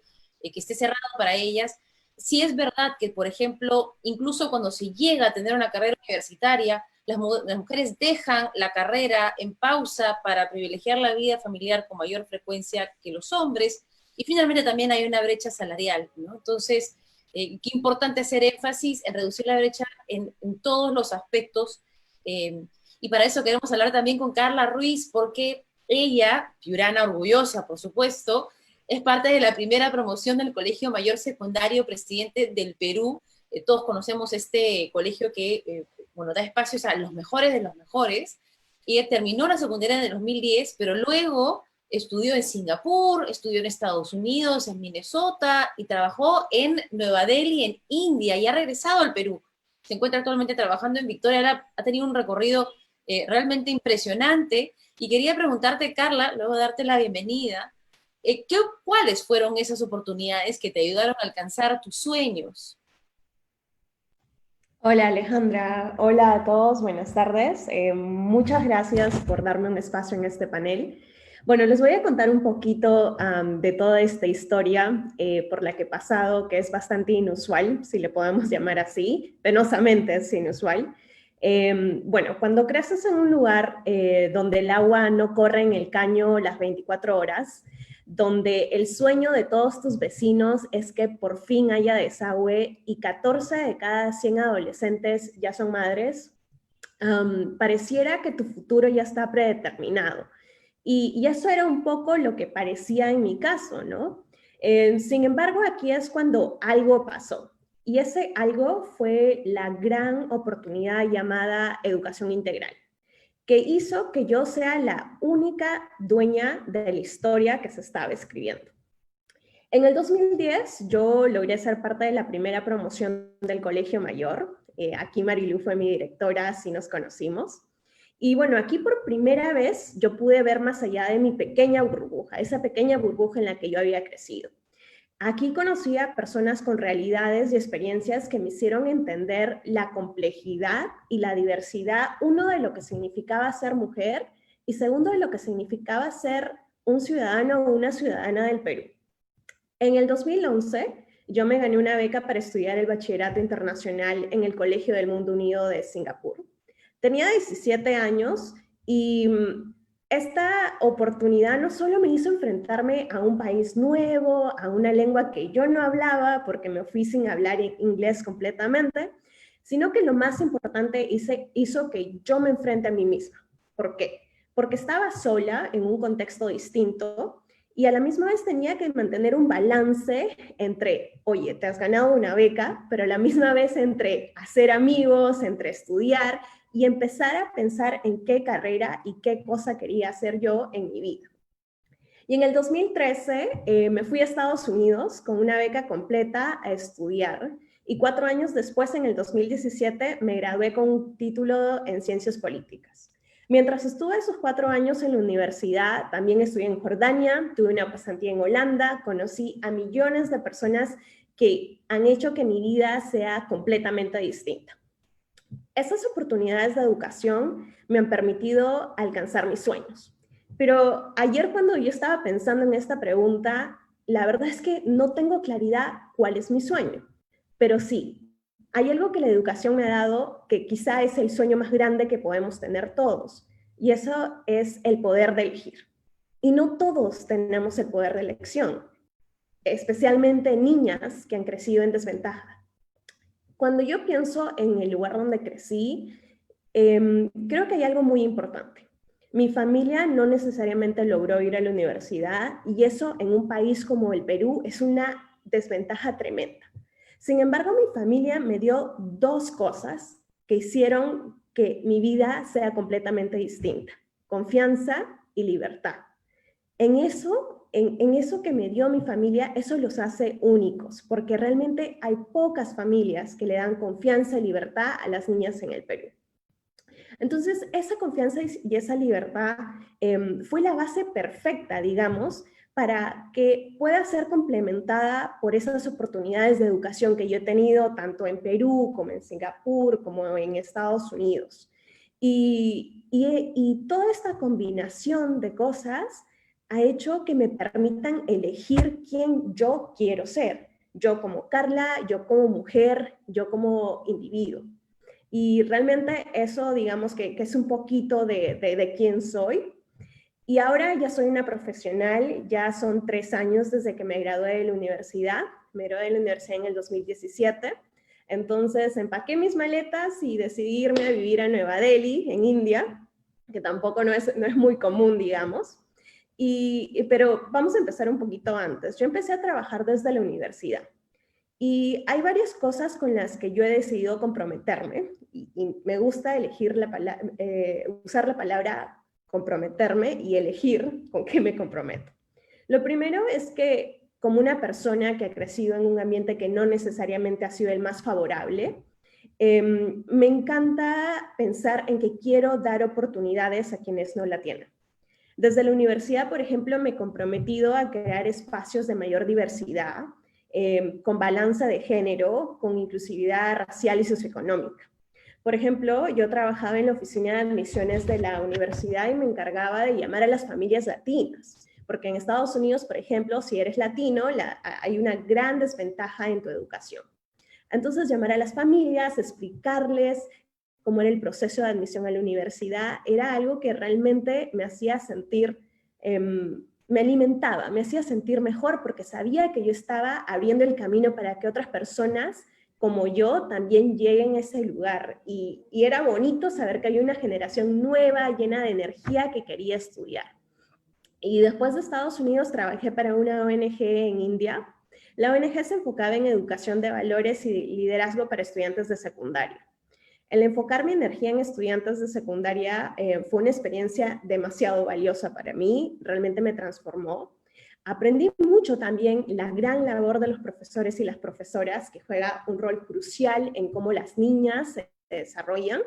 que esté cerrado para ellas. Sí es verdad que, por ejemplo, incluso cuando se llega a tener una carrera universitaria, las mujeres dejan la carrera en pausa para privilegiar la vida familiar con mayor frecuencia que los hombres, y finalmente también hay una brecha salarial, ¿no? Entonces, qué importante hacer énfasis en reducir la brecha en todos los aspectos, y para eso queremos hablar también con Carla Ruiz, porque ella, piurana orgullosa, por supuesto, es parte de la primera promoción del Colegio Mayor Secundario Presidente del Perú. Todos conocemos este colegio que da espacios a los mejores de los mejores, ella terminó la secundaria en el 2010, pero luego estudió en Singapur, estudió en Estados Unidos, en Minnesota, y trabajó en Nueva Delhi, en India, y ha regresado al Perú. Se encuentra actualmente trabajando en Victoria, ha tenido un recorrido realmente impresionante, y quería preguntarte, Carla, luego de darte la bienvenida, ¿cuáles fueron esas oportunidades que te ayudaron a alcanzar tus sueños? Hola Alejandra, hola a todos, buenas tardes. Muchas gracias por darme un espacio en este panel. Bueno, les voy a contar un poquito de toda esta historia por la que he pasado, que es bastante inusual, si le podemos llamar así, penosamente es inusual. Bueno, cuando creces en un lugar donde el agua no corre en el caño las 24 horas, donde el sueño de todos tus vecinos es que por fin haya desagüe y 14 de cada 100 adolescentes ya son madres, pareciera que tu futuro ya está predeterminado. Y eso era un poco lo que parecía en mi caso, ¿no? Sin embargo, aquí es cuando algo pasó. Y ese algo fue la gran oportunidad llamada educación integral, que hizo que yo sea la única dueña de la historia que se estaba escribiendo. En el 2010 yo logré ser parte de la primera promoción del Colegio Mayor. Aquí Marilu fue mi directora, así nos conocimos. Y bueno, aquí por primera vez yo pude ver más allá de mi pequeña burbuja, esa pequeña burbuja en la que yo había crecido. Aquí conocí a personas con realidades y experiencias que me hicieron entender la complejidad y la diversidad, uno, de lo que significaba ser mujer, y segundo, de lo que significaba ser un ciudadano o una ciudadana del Perú. En el 2011, yo me gané una beca para estudiar el bachillerato internacional en el Colegio del Mundo Unido de Singapur. Tenía 17 años y esta oportunidad no solo me hizo enfrentarme a un país nuevo, a una lengua que yo no hablaba porque me fui sin hablar inglés completamente, sino que lo más importante hizo que yo me enfrente a mí misma. ¿Por qué? Porque estaba sola en un contexto distinto y a la misma vez tenía que mantener un balance entre, oye, te has ganado una beca, pero a la misma vez entre hacer amigos, entre estudiar y empezar a pensar en qué carrera y qué cosa quería hacer yo en mi vida. Y en el 2013 me fui a Estados Unidos con una beca completa a estudiar, y 4 años después, en el 2017, me gradué con un título en Ciencias Políticas. Mientras estuve esos 4 años en la universidad, también estudié en Jordania, tuve una pasantía en Holanda, conocí a millones de personas que han hecho que mi vida sea completamente distinta. Esas oportunidades de educación me han permitido alcanzar mis sueños. Pero ayer, cuando yo estaba pensando en esta pregunta, la verdad es que no tengo claridad cuál es mi sueño. Pero sí, hay algo que la educación me ha dado que quizá es el sueño más grande que podemos tener todos, y eso es el poder de elegir. Y no todos tenemos el poder de elección, especialmente niñas que han crecido en desventaja. Cuando yo pienso en el lugar donde crecí, creo que hay algo muy importante. Mi familia no necesariamente logró ir a la universidad, y eso en un país como el Perú es una desventaja tremenda. Sin embargo, mi familia me dio 2 cosas que hicieron que mi vida sea completamente distinta: confianza y libertad. En eso que me dio mi familia, eso los hace únicos, porque realmente hay pocas familias que le dan confianza y libertad a las niñas en el Perú. Entonces, esa confianza y esa libertad fue la base perfecta, digamos, para que pueda ser complementada por esas oportunidades de educación que yo he tenido tanto en Perú como en Singapur, como en Estados Unidos. Y toda esta combinación de cosas ha hecho que me permitan elegir quién yo quiero ser. Yo como Carla, yo como mujer, yo como individuo. Y realmente eso, digamos que es un poquito de quién soy. Y ahora ya soy una profesional, ya son 3 años desde que me gradué de la universidad. Me gradué de la universidad en el 2017. Entonces empaqué mis maletas y decidí irme a vivir a Nueva Delhi, en India, que tampoco no es muy común, digamos. Pero vamos a empezar un poquito antes. Yo empecé a trabajar desde la universidad. Y hay varias cosas con las que yo he decidido comprometerme, y me gusta elegir usar la palabra comprometerme y elegir con qué me comprometo. Lo primero es que, como una persona que ha crecido en un ambiente que no necesariamente ha sido el más favorable, me encanta pensar en que quiero dar oportunidades a quienes no la tienen. Desde la universidad, por ejemplo, me he comprometido a crear espacios de mayor diversidad, con balanza de género, con inclusividad racial y socioeconómica. Por ejemplo, yo trabajaba en la oficina de admisiones de la universidad y me encargaba de llamar a las familias latinas, porque en Estados Unidos, por ejemplo, si eres latino, hay una gran desventaja en tu educación. Entonces, llamar a las familias, explicarles cómo era el proceso de admisión a la universidad, era algo que realmente me hacía sentir, me alimentaba, me hacía sentir mejor, porque sabía que yo estaba abriendo el camino para que otras personas como yo también lleguen a ese lugar. Y era bonito saber que había una generación nueva, llena de energía, que quería estudiar. Y después de Estados Unidos trabajé para una ONG en India. La ONG se enfocaba en educación de valores y liderazgo para estudiantes de secundaria. El enfocar mi energía en estudiantes de secundaria fue una experiencia demasiado valiosa para mí, realmente me transformó. Aprendí mucho también la gran labor de los profesores y las profesoras, que juega un rol crucial en cómo las niñas se desarrollan.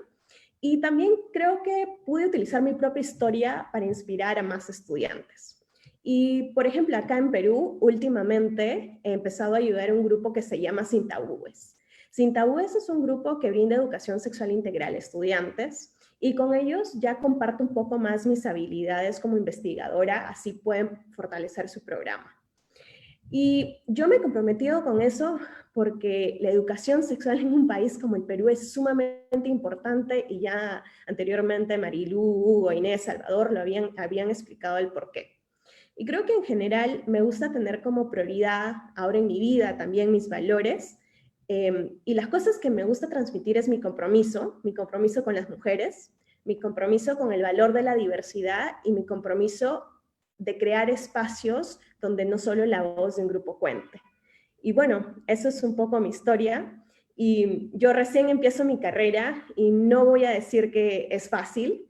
Y también creo que pude utilizar mi propia historia para inspirar a más estudiantes. Y, por ejemplo, acá en Perú, últimamente he empezado a ayudar a un grupo que se llama Sin Tabúes. Sin Tabúes es un grupo que brinda educación sexual integral a estudiantes, y con ellos ya comparto un poco más mis habilidades como investigadora, así pueden fortalecer su programa. Y yo me he comprometido con eso porque la educación sexual en un país como el Perú es sumamente importante, y ya anteriormente Marilú, Hugo, Inés, Salvador lo habían explicado el porqué. Y creo que en general me gusta tener como prioridad ahora en mi vida también mis valores, y las cosas que me gusta transmitir es mi compromiso con las mujeres, mi compromiso con el valor de la diversidad y mi compromiso de crear espacios donde no solo la voz de un grupo cuente. Y bueno, eso es un poco mi historia, y yo recién empiezo mi carrera y no voy a decir que es fácil.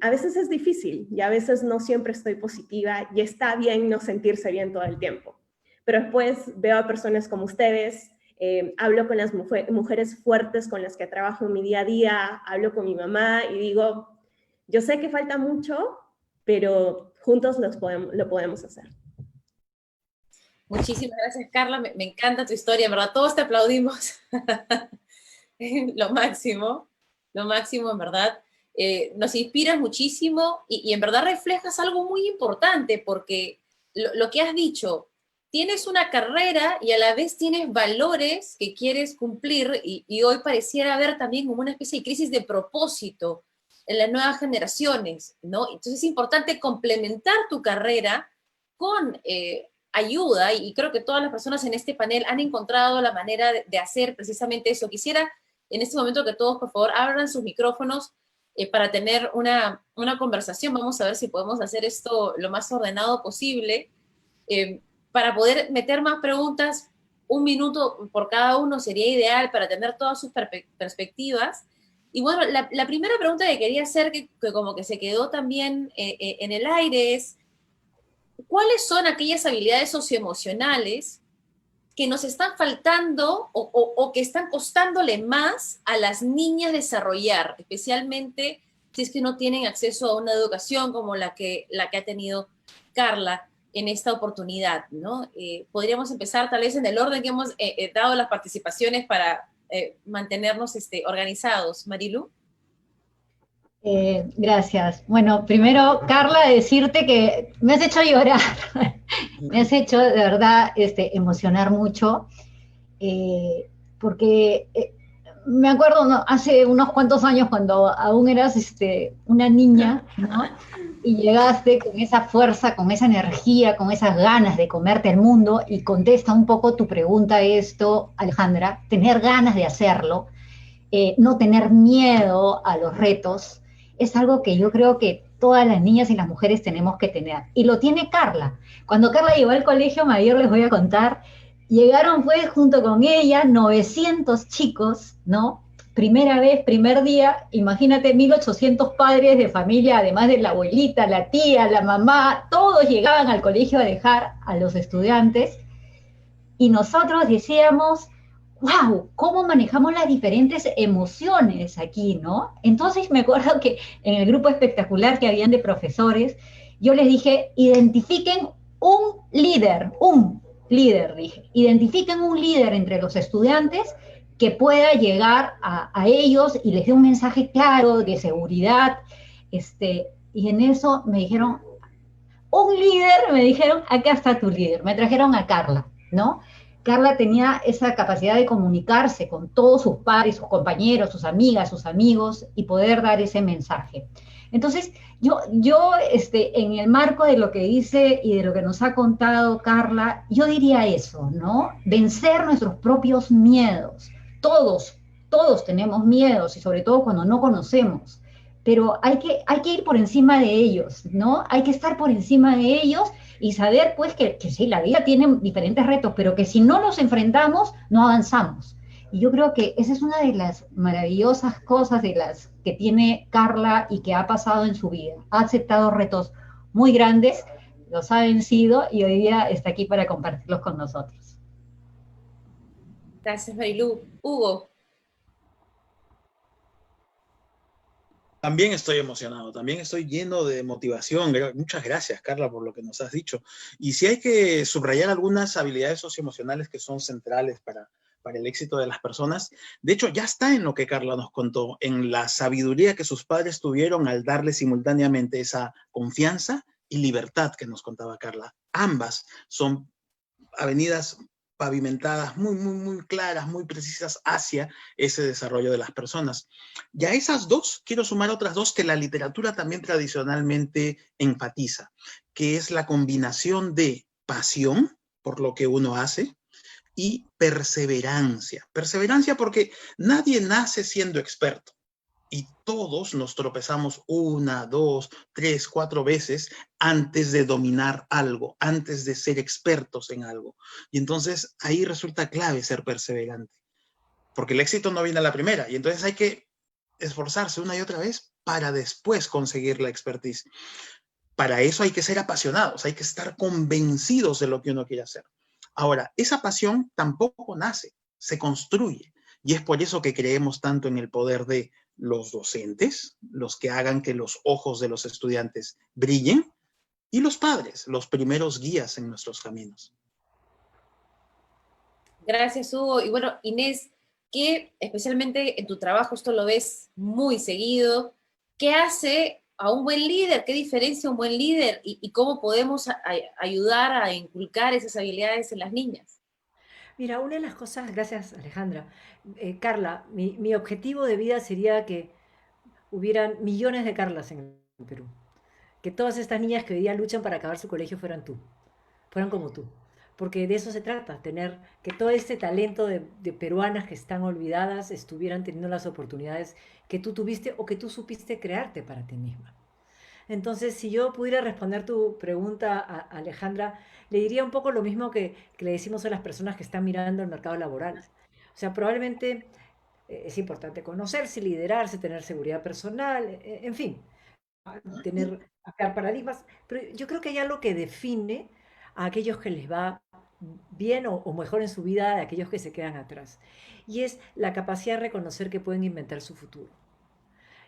A veces es difícil y a veces no siempre estoy positiva, y está bien no sentirse bien todo el tiempo. Pero después veo a personas como ustedes, hablo con las mujeres fuertes con las que trabajo en mi día a día, hablo con mi mamá y digo, yo sé que falta mucho, pero juntos lo podemos hacer. Muchísimas gracias, Carla. Me encanta tu historia, en verdad. Todos te aplaudimos. Lo máximo, en verdad. Nos inspiras muchísimo y en verdad reflejas algo muy importante, porque lo que has dicho, tienes una carrera y a la vez tienes valores que quieres cumplir, y hoy pareciera haber también como una especie de crisis de propósito en las nuevas generaciones, ¿no? Entonces es importante complementar tu carrera con ayuda, y creo que todas las personas en este panel han encontrado la manera de hacer precisamente eso. Quisiera en este momento que todos, por favor, abran sus micrófonos para tener una conversación. Vamos a ver si podemos hacer esto lo más ordenado posible. Para poder meter más preguntas, 1 minuto por cada uno sería ideal para tener todas sus perspectivas. Y bueno, la primera pregunta que quería hacer, que como que se quedó también en el aire, es ¿cuáles son aquellas habilidades socioemocionales que nos están faltando o que están costándole más a las niñas desarrollar, especialmente si es que no tienen acceso a una educación como la que ha tenido Carla en esta oportunidad, ¿no? Podríamos empezar tal vez en el orden que hemos dado las participaciones para mantenernos organizados. Marilú. Gracias. Bueno, primero, Carla, decirte que me has hecho llorar, me has hecho de verdad emocionar mucho, porque me acuerdo, ¿no?, hace unos cuantos años cuando aún eras una niña, ¿no?, y llegaste con esa fuerza, con esa energía, con esas ganas de comerte el mundo, y contesta un poco tu pregunta esto, Alejandra, tener ganas de hacerlo, no tener miedo a los retos, es algo que yo creo que todas las niñas y las mujeres tenemos que tener. Y lo tiene Carla. Cuando Carla llegó al colegio mayor, les voy a contar, Llegaron pues junto con ella 900 chicos, ¿no? Primera vez, primer día, imagínate 1800 padres de familia, además de la abuelita, la tía, la mamá, todos llegaban al colegio a dejar a los estudiantes y nosotros decíamos, wow, ¿cómo manejamos las diferentes emociones aquí, no? Entonces me acuerdo que en el grupo espectacular que habían de profesores, yo les dije, identifiquen un líder, dije, identifiquen un líder entre los estudiantes que pueda llegar a ellos y les dé un mensaje claro de seguridad, y en eso me dijeron, un líder, me dijeron, acá está tu líder, me trajeron a Carla, ¿no? Carla tenía esa capacidad de comunicarse con todos sus pares, sus compañeros, sus amigas, sus amigos y poder dar ese mensaje. Entonces, en el marco de lo que dice y de lo que nos ha contado Carla, yo diría eso, ¿no? Vencer nuestros propios miedos. Todos tenemos miedos y sobre todo cuando no conocemos, pero hay que ir por encima de ellos, ¿no? Hay que estar por encima de ellos y saber pues que sí, la vida tiene diferentes retos, pero que si no los enfrentamos, no avanzamos. Y yo creo que esa es una de las maravillosas cosas de las que tiene Carla y que ha pasado en su vida. Ha aceptado retos muy grandes, los ha vencido y hoy día está aquí para compartirlos con nosotros. Gracias, Marilú. Hugo. También estoy emocionado, también estoy lleno de motivación. Muchas gracias, Carla, por lo que nos has dicho. Y si hay que subrayar algunas habilidades socioemocionales que son centrales para el éxito de las personas, de hecho ya está en lo que Carla nos contó, en la sabiduría que sus padres tuvieron al darle simultáneamente esa confianza y libertad que nos contaba Carla. Ambas son avenidas pavimentadas muy claras, muy precisas hacia ese desarrollo de las personas. Y a esas dos quiero sumar otras dos que la literatura también tradicionalmente enfatiza, que es la combinación de pasión por lo que uno hace y perseverancia. Perseverancia porque nadie nace siendo experto. Y todos nos tropezamos 1, 2, 3, 4 veces antes de dominar algo, antes de ser expertos en algo. Y entonces ahí resulta clave ser perseverante, porque el éxito no viene a la primera, y entonces hay que esforzarse una y otra vez para después conseguir la expertise. Para eso hay que ser apasionados, hay que estar convencidos de lo que uno quiere hacer. Ahora, esa pasión tampoco nace, se construye, y es por eso que creemos tanto en el poder de los docentes, los que hagan que los ojos de los estudiantes brillen, y los padres, los primeros guías en nuestros caminos. Gracias, Hugo. Y bueno, Inés, que especialmente en tu trabajo esto lo ves muy seguido, ¿qué hace a un buen líder? ¿Qué diferencia un buen líder? ¿Y cómo podemos ayudar a inculcar esas habilidades en las niñas? Mira, una de las cosas, gracias Alejandra, Carla, mi objetivo de vida sería que hubieran millones de Carlas en el Perú. Que todas estas niñas que hoy día luchan para acabar su colegio fueran como tú. Porque de eso se trata, tener que todo este talento de peruanas que están olvidadas estuvieran teniendo las oportunidades que tú tuviste o que tú supiste crearte para ti misma. Entonces, si yo pudiera responder tu pregunta, Alejandra, le diría un poco lo mismo que le decimos a las personas que están mirando el mercado laboral. O sea, probablemente es importante conocerse, liderarse, tener seguridad personal, en fin, crear paradigmas, pero yo creo que hay algo que define a aquellos que les va bien o mejor en su vida de aquellos que se quedan atrás. Y es la capacidad de reconocer que pueden inventar su futuro.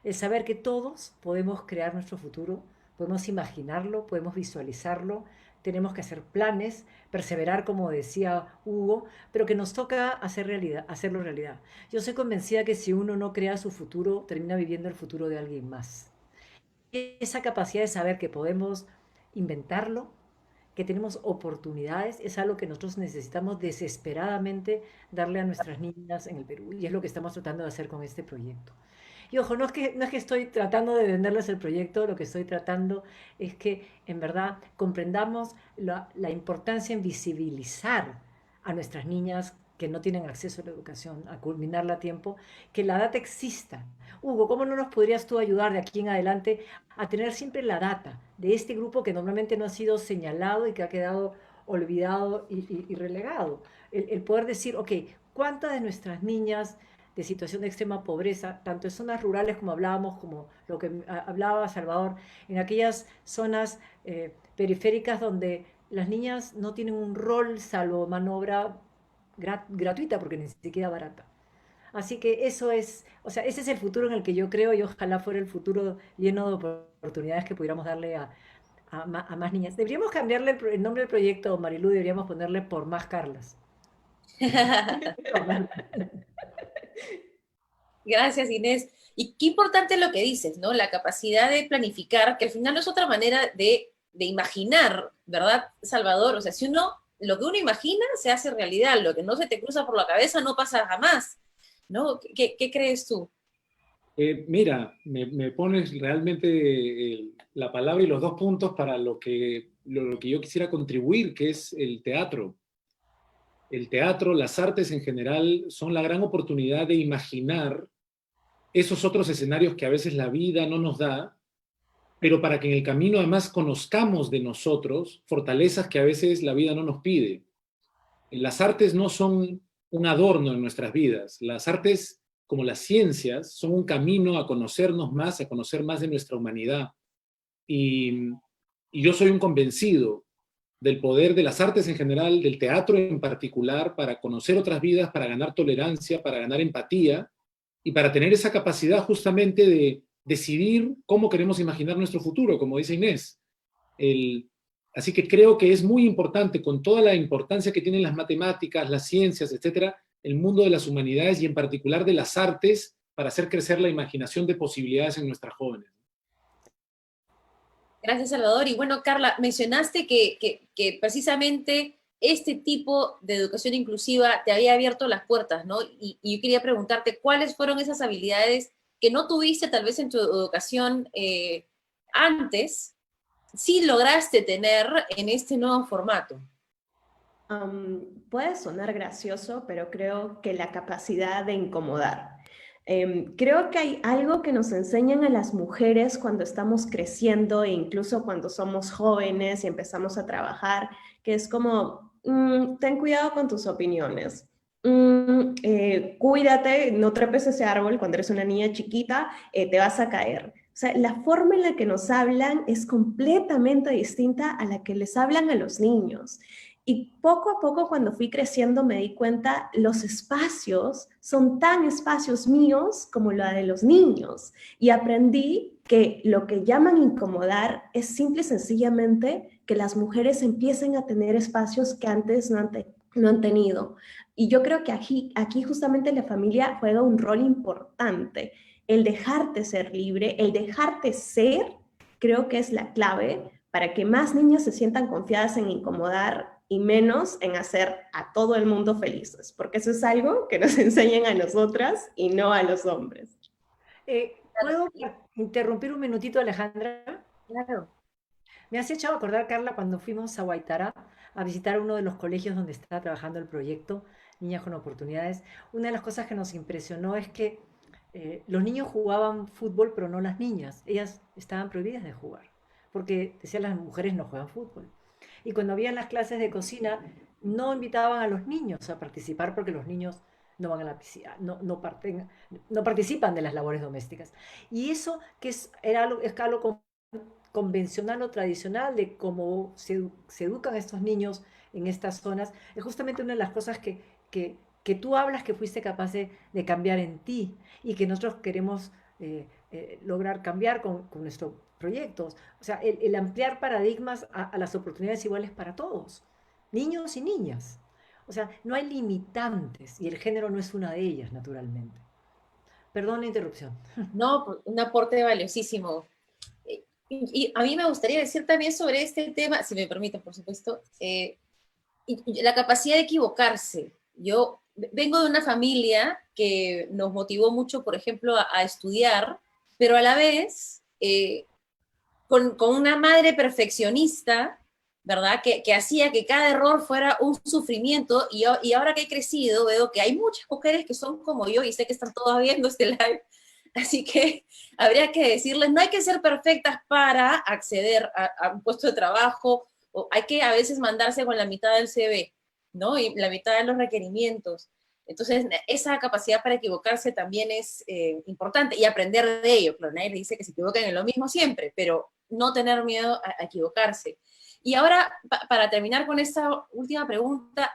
El saber que todos podemos crear nuestro futuro, podemos imaginarlo, podemos visualizarlo, tenemos que hacer planes, perseverar, como decía Hugo, pero que nos toca hacerlo realidad. Yo soy convencida que si uno no crea su futuro, termina viviendo el futuro de alguien más. Esa capacidad de saber que podemos inventarlo, que tenemos oportunidades, es algo que nosotros necesitamos desesperadamente darle a nuestras niñas en el Perú, y es lo que estamos tratando de hacer con este proyecto. Y ojo, no es que estoy tratando de venderles el proyecto, lo que estoy tratando es que en verdad comprendamos la importancia en visibilizar a nuestras niñas que no tienen acceso a la educación, a culminarla a tiempo, que la data exista. Hugo, ¿cómo no nos podrías tú ayudar de aquí en adelante a tener siempre la data de este grupo que normalmente no ha sido señalado y que ha quedado olvidado y relegado. El poder decir, ok, ¿cuántas de nuestras niñas de situación de extrema pobreza, tanto en zonas rurales como hablábamos, como lo que hablaba Salvador, en aquellas zonas periféricas donde las niñas no tienen un rol salvo mano de obra gratuita, porque ni siquiera barata? Así que eso es, o sea, ese es el futuro en el que yo creo, y ojalá fuera el futuro lleno de oportunidades que pudiéramos darle a más niñas. Deberíamos cambiarle el nombre del proyecto, Marilú, deberíamos ponerle Por Más Carlas. Gracias, Inés. Y qué importante lo que dices, ¿no? La capacidad de planificar, que al final no es otra manera de imaginar, ¿verdad, Salvador? O sea, si uno, lo que uno imagina se hace realidad, lo que no se te cruza por la cabeza no pasa jamás, ¿no? ¿Qué crees tú? Mira, me pones realmente la palabra y los dos puntos para lo que yo quisiera contribuir, que es el teatro. El teatro, las artes en general, son la gran oportunidad de imaginar esos otros escenarios que a veces la vida no nos da, pero para que en el camino además conozcamos de nosotros fortalezas que a veces la vida no nos pide. Las artes no son un adorno en nuestras vidas. Las artes, como las ciencias, son un camino a conocernos más, a conocer más de nuestra humanidad. Y yo soy un convencido del poder de las artes en general, del teatro en particular, para conocer otras vidas, para ganar tolerancia, para ganar empatía y para tener esa capacidad justamente de decidir cómo queremos imaginar nuestro futuro, como dice Inés. Así que creo que es muy importante, con toda la importancia que tienen las matemáticas, las ciencias, etcétera, el mundo de las humanidades y en particular de las artes, para hacer crecer la imaginación de posibilidades en nuestras jóvenes. Gracias, Salvador. Y bueno, Carla, mencionaste que precisamente este tipo de educación inclusiva te había abierto las puertas, ¿no? Y yo quería preguntarte, ¿cuáles fueron esas habilidades que no tuviste tal vez en tu educación antes, sí lograste tener en este nuevo formato? Puede sonar gracioso, pero creo que la capacidad de incomodar. Creo que hay algo que nos enseñan a las mujeres cuando estamos creciendo e incluso cuando somos jóvenes y empezamos a trabajar, que es como, ten cuidado con tus opiniones. Cuídate, no trepes ese árbol cuando eres una niña chiquita, te vas a caer. O sea, la forma en la que nos hablan es completamente distinta a la que les hablan a los niños. Y poco a poco, cuando fui creciendo, me di cuenta, los espacios son tan espacios míos como la de los niños. Y aprendí que lo que llaman incomodar es simple y sencillamente que las mujeres empiecen a tener espacios que antes no han tenido. Y yo creo que aquí justamente la familia juega un rol importante. El dejarte ser libre, el dejarte ser, creo que es la clave para que más niñas se sientan confiadas en incomodar y menos en hacer a todo el mundo felices, porque eso es algo que nos enseñan a nosotras y no a los hombres. ¿Puedo interrumpir un minutito, Alejandra? Claro. Me has hecho acordar, Carla, cuando fuimos a Guaitara a visitar uno de los colegios donde está trabajando el proyecto Niñas con Oportunidades. Una de las cosas que nos impresionó es que los niños jugaban fútbol, pero no las niñas. Ellas estaban prohibidas de jugar, porque decían las mujeres no juegan fútbol. Y cuando habían las clases de cocina, no invitaban a los niños a participar porque los niños no van a la piscina, no participan de las labores domésticas. Y eso que es algo convencional o tradicional de cómo se educan estos niños en estas zonas, es justamente una de las cosas que tú hablas que fuiste capaz de cambiar en ti y que nosotros queremos lograr cambiar con nuestros proyectos. O sea, el ampliar paradigmas a las oportunidades iguales para todos, niños y niñas. O sea, no hay limitantes y el género no es una de ellas, naturalmente. Perdón la interrupción. No, un aporte valiosísimo. Y a mí me gustaría decir también sobre este tema, si me permiten, por supuesto, y la capacidad de equivocarse. Yo vengo de una familia que nos motivó mucho, por ejemplo, a estudiar, pero a la vez con una madre perfeccionista, ¿verdad? Que hacía que cada error fuera un sufrimiento, y ahora que he crecido veo que hay muchas mujeres que son como yo, y sé que están todas viendo este live, así que habría que decirles, no hay que ser perfectas para acceder a un puesto de trabajo, o hay que a veces mandarse con la mitad del CV, ¿no? Y la mitad de los requerimientos. Entonces, esa capacidad para equivocarse también es importante y aprender de ello. Claro, nadie le dice que se equivoquen en lo mismo siempre, pero no tener miedo a equivocarse. Y ahora, para terminar con esta última pregunta,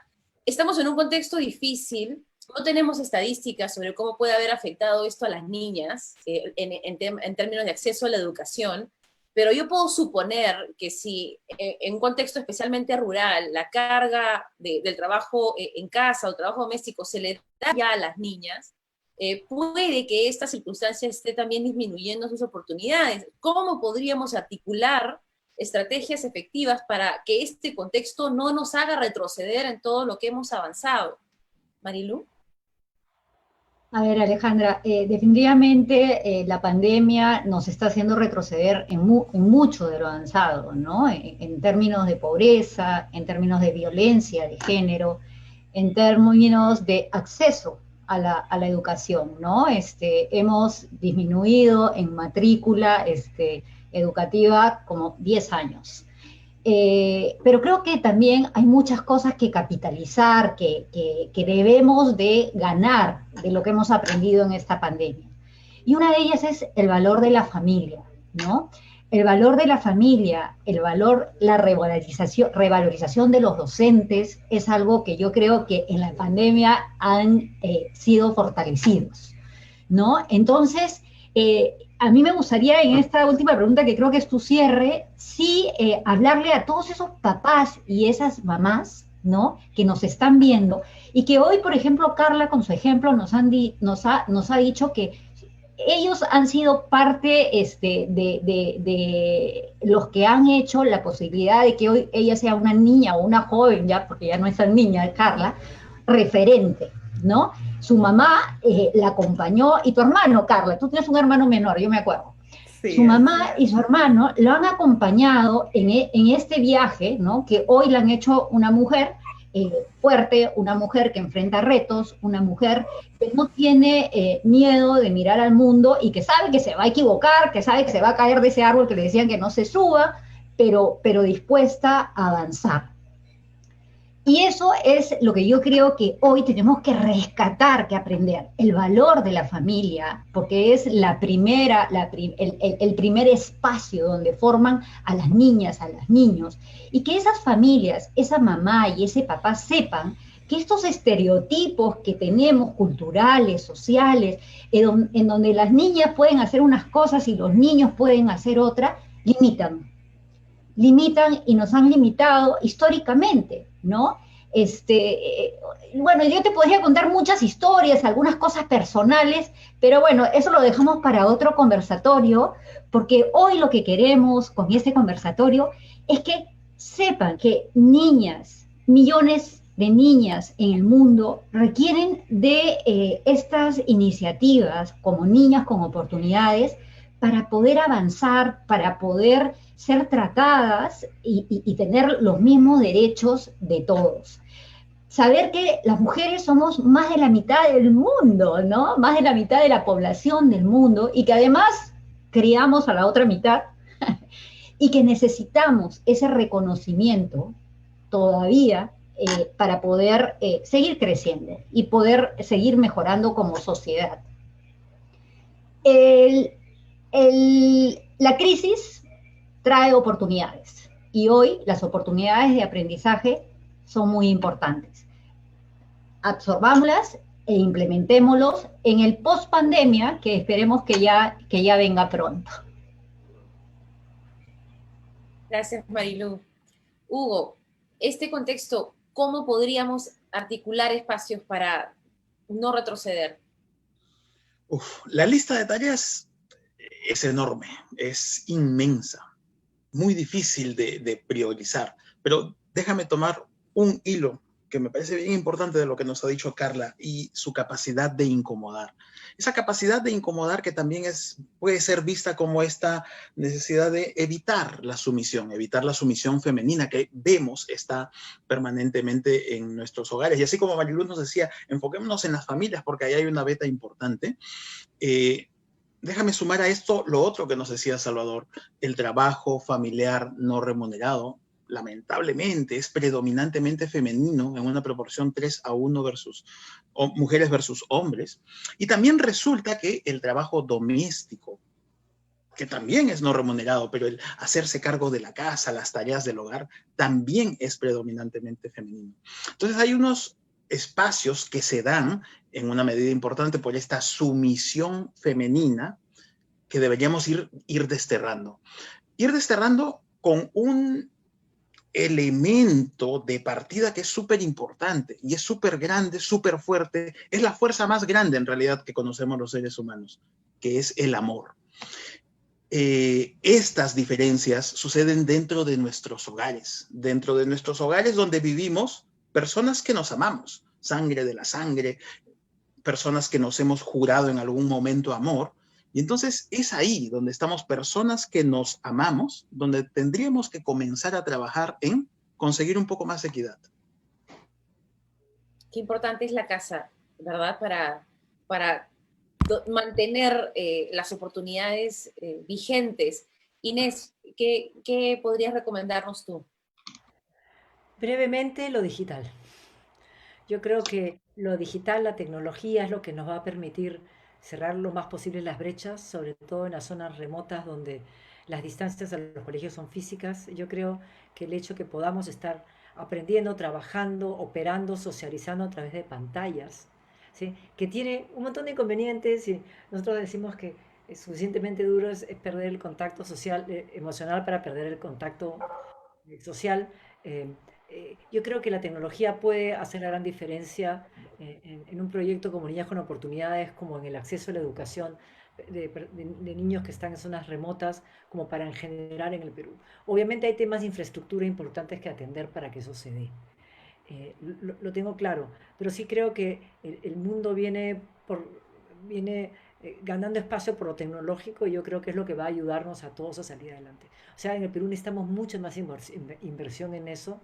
estamos en un contexto difícil, no tenemos estadísticas sobre cómo puede haber afectado esto a las niñas en términos de acceso a la educación, pero yo puedo suponer que si en un contexto especialmente rural la carga del trabajo en casa o trabajo doméstico se le da ya a las niñas, puede que esta circunstancia esté también disminuyendo sus oportunidades. ¿Cómo podríamos articular estrategias efectivas para que este contexto no nos haga retroceder en todo lo que hemos avanzado? Marilu. A ver, Alejandra, definitivamente la pandemia nos está haciendo retroceder en mucho de lo avanzado, ¿no? En términos de pobreza, en términos de violencia de género, en términos de acceso a la educación, ¿no? Hemos disminuido en matrícula educativa como 10 años. Pero creo que también hay muchas cosas que capitalizar, que debemos de ganar de lo que hemos aprendido en esta pandemia. Y una de ellas es el valor de la familia, ¿no? El valor de la familia, la revalorización de los docentes es algo que yo creo que en la pandemia han sido fortalecidos, ¿no? Entonces, a mí me gustaría en esta última pregunta, que creo que es tu cierre, sí hablarle a todos esos papás y esas mamás, ¿no?, que nos están viendo y que hoy, por ejemplo, Carla con su ejemplo nos ha dicho que ellos han sido parte de los que han hecho la posibilidad de que hoy ella sea una niña o una joven, ya, porque ya no es tan niña, Carla, referente, ¿no? Su mamá la acompañó, y tu hermano, Carla, tú tienes un hermano menor, yo me acuerdo. Sí, su mamá y su hermano lo han acompañado en este viaje, ¿no?, que hoy le han hecho una mujer fuerte, una mujer que enfrenta retos, una mujer que no tiene miedo de mirar al mundo y que sabe que se va a equivocar, que sabe que se va a caer de ese árbol que le decían que no se suba, pero dispuesta a avanzar. Y eso es lo que yo creo que hoy tenemos que rescatar, que aprender, el valor de la familia, porque es el primer espacio donde forman a las niñas, a los niños, y que esas familias, esa mamá y ese papá sepan que estos estereotipos que tenemos, culturales, sociales, en donde las niñas pueden hacer unas cosas y los niños pueden hacer otras, limitan y nos han limitado históricamente, ¿no? Bueno, yo te podría contar muchas historias, algunas cosas personales, pero bueno, eso lo dejamos para otro conversatorio, porque hoy lo que queremos con este conversatorio es que sepan que niñas, millones de niñas en el mundo requieren de estas iniciativas como Niñas con Oportunidades para poder avanzar, para poder ser tratadas y tener los mismos derechos de todos. Saber que las mujeres somos más de la mitad del mundo, ¿no? Más de la mitad de la población del mundo, y que además criamos a la otra mitad y que necesitamos ese reconocimiento todavía para poder seguir creciendo y poder seguir mejorando como sociedad. La crisis trae oportunidades, y hoy las oportunidades de aprendizaje son muy importantes. Absorbámoslas e implementémoslos en el post-pandemia, que esperemos que ya venga pronto. Gracias, Marilu. Hugo, este contexto, ¿cómo podríamos articular espacios para no retroceder? La lista de tareas es enorme, es inmensa, muy difícil de priorizar, pero déjame tomar un hilo que me parece bien importante de lo que nos ha dicho Carla, y su capacidad de incomodar. Esa capacidad de incomodar que también puede ser vista como esta necesidad de evitar la sumisión femenina que vemos está permanentemente en nuestros hogares. Y así como Marilu nos decía, enfoquémonos en las familias porque ahí hay una beta importante. Déjame sumar a esto lo otro que nos decía Salvador, el trabajo familiar no remunerado. lamentablemente es predominantemente femenino, en una proporción 3:1 mujeres versus hombres. Y también resulta que el trabajo doméstico, que también es no remunerado, pero el hacerse cargo de la casa, las tareas del hogar, también es predominantemente femenino. Entonces hay unos espacios que se dan en una medida importante por esta sumisión femenina que deberíamos ir desterrando. Ir desterrando con un elemento de partida que es súper importante y es súper grande, súper fuerte, es la fuerza más grande en realidad que conocemos los seres humanos, que es el amor. Estas diferencias suceden dentro de nuestros hogares donde vivimos personas que nos amamos, sangre de la sangre, personas que nos hemos jurado en algún momento amor. Y entonces es ahí donde estamos personas que nos amamos, donde tendríamos que comenzar a trabajar en conseguir un poco más de equidad. Qué importante es la casa, ¿verdad? Para mantener las oportunidades vigentes. Inés, ¿qué podrías recomendarnos tú? Brevemente, lo digital. Yo creo que lo digital, la tecnología es lo que nos va a permitir cerrar lo más posible las brechas, sobre todo en las zonas remotas donde las distancias a los colegios son físicas. Yo creo que el hecho que podamos estar aprendiendo, trabajando, operando, socializando a través de pantallas, ¿sí? Que tiene un montón de inconvenientes y nosotros decimos que es suficientemente duro es perder el contacto social, emocional para perder el contacto social. eh, yo creo que la tecnología puede hacer la gran diferencia en un proyecto como Niñas con Oportunidades, como en el acceso a la educación de niños que están en zonas remotas, como para en general en el Perú. Obviamente hay temas de infraestructura importantes que atender para que eso se dé. Lo tengo claro, pero sí creo que el mundo viene ganando espacio por lo tecnológico y yo creo que es lo que va a ayudarnos a todos a salir adelante. O sea, en el Perú necesitamos mucha más inversión en eso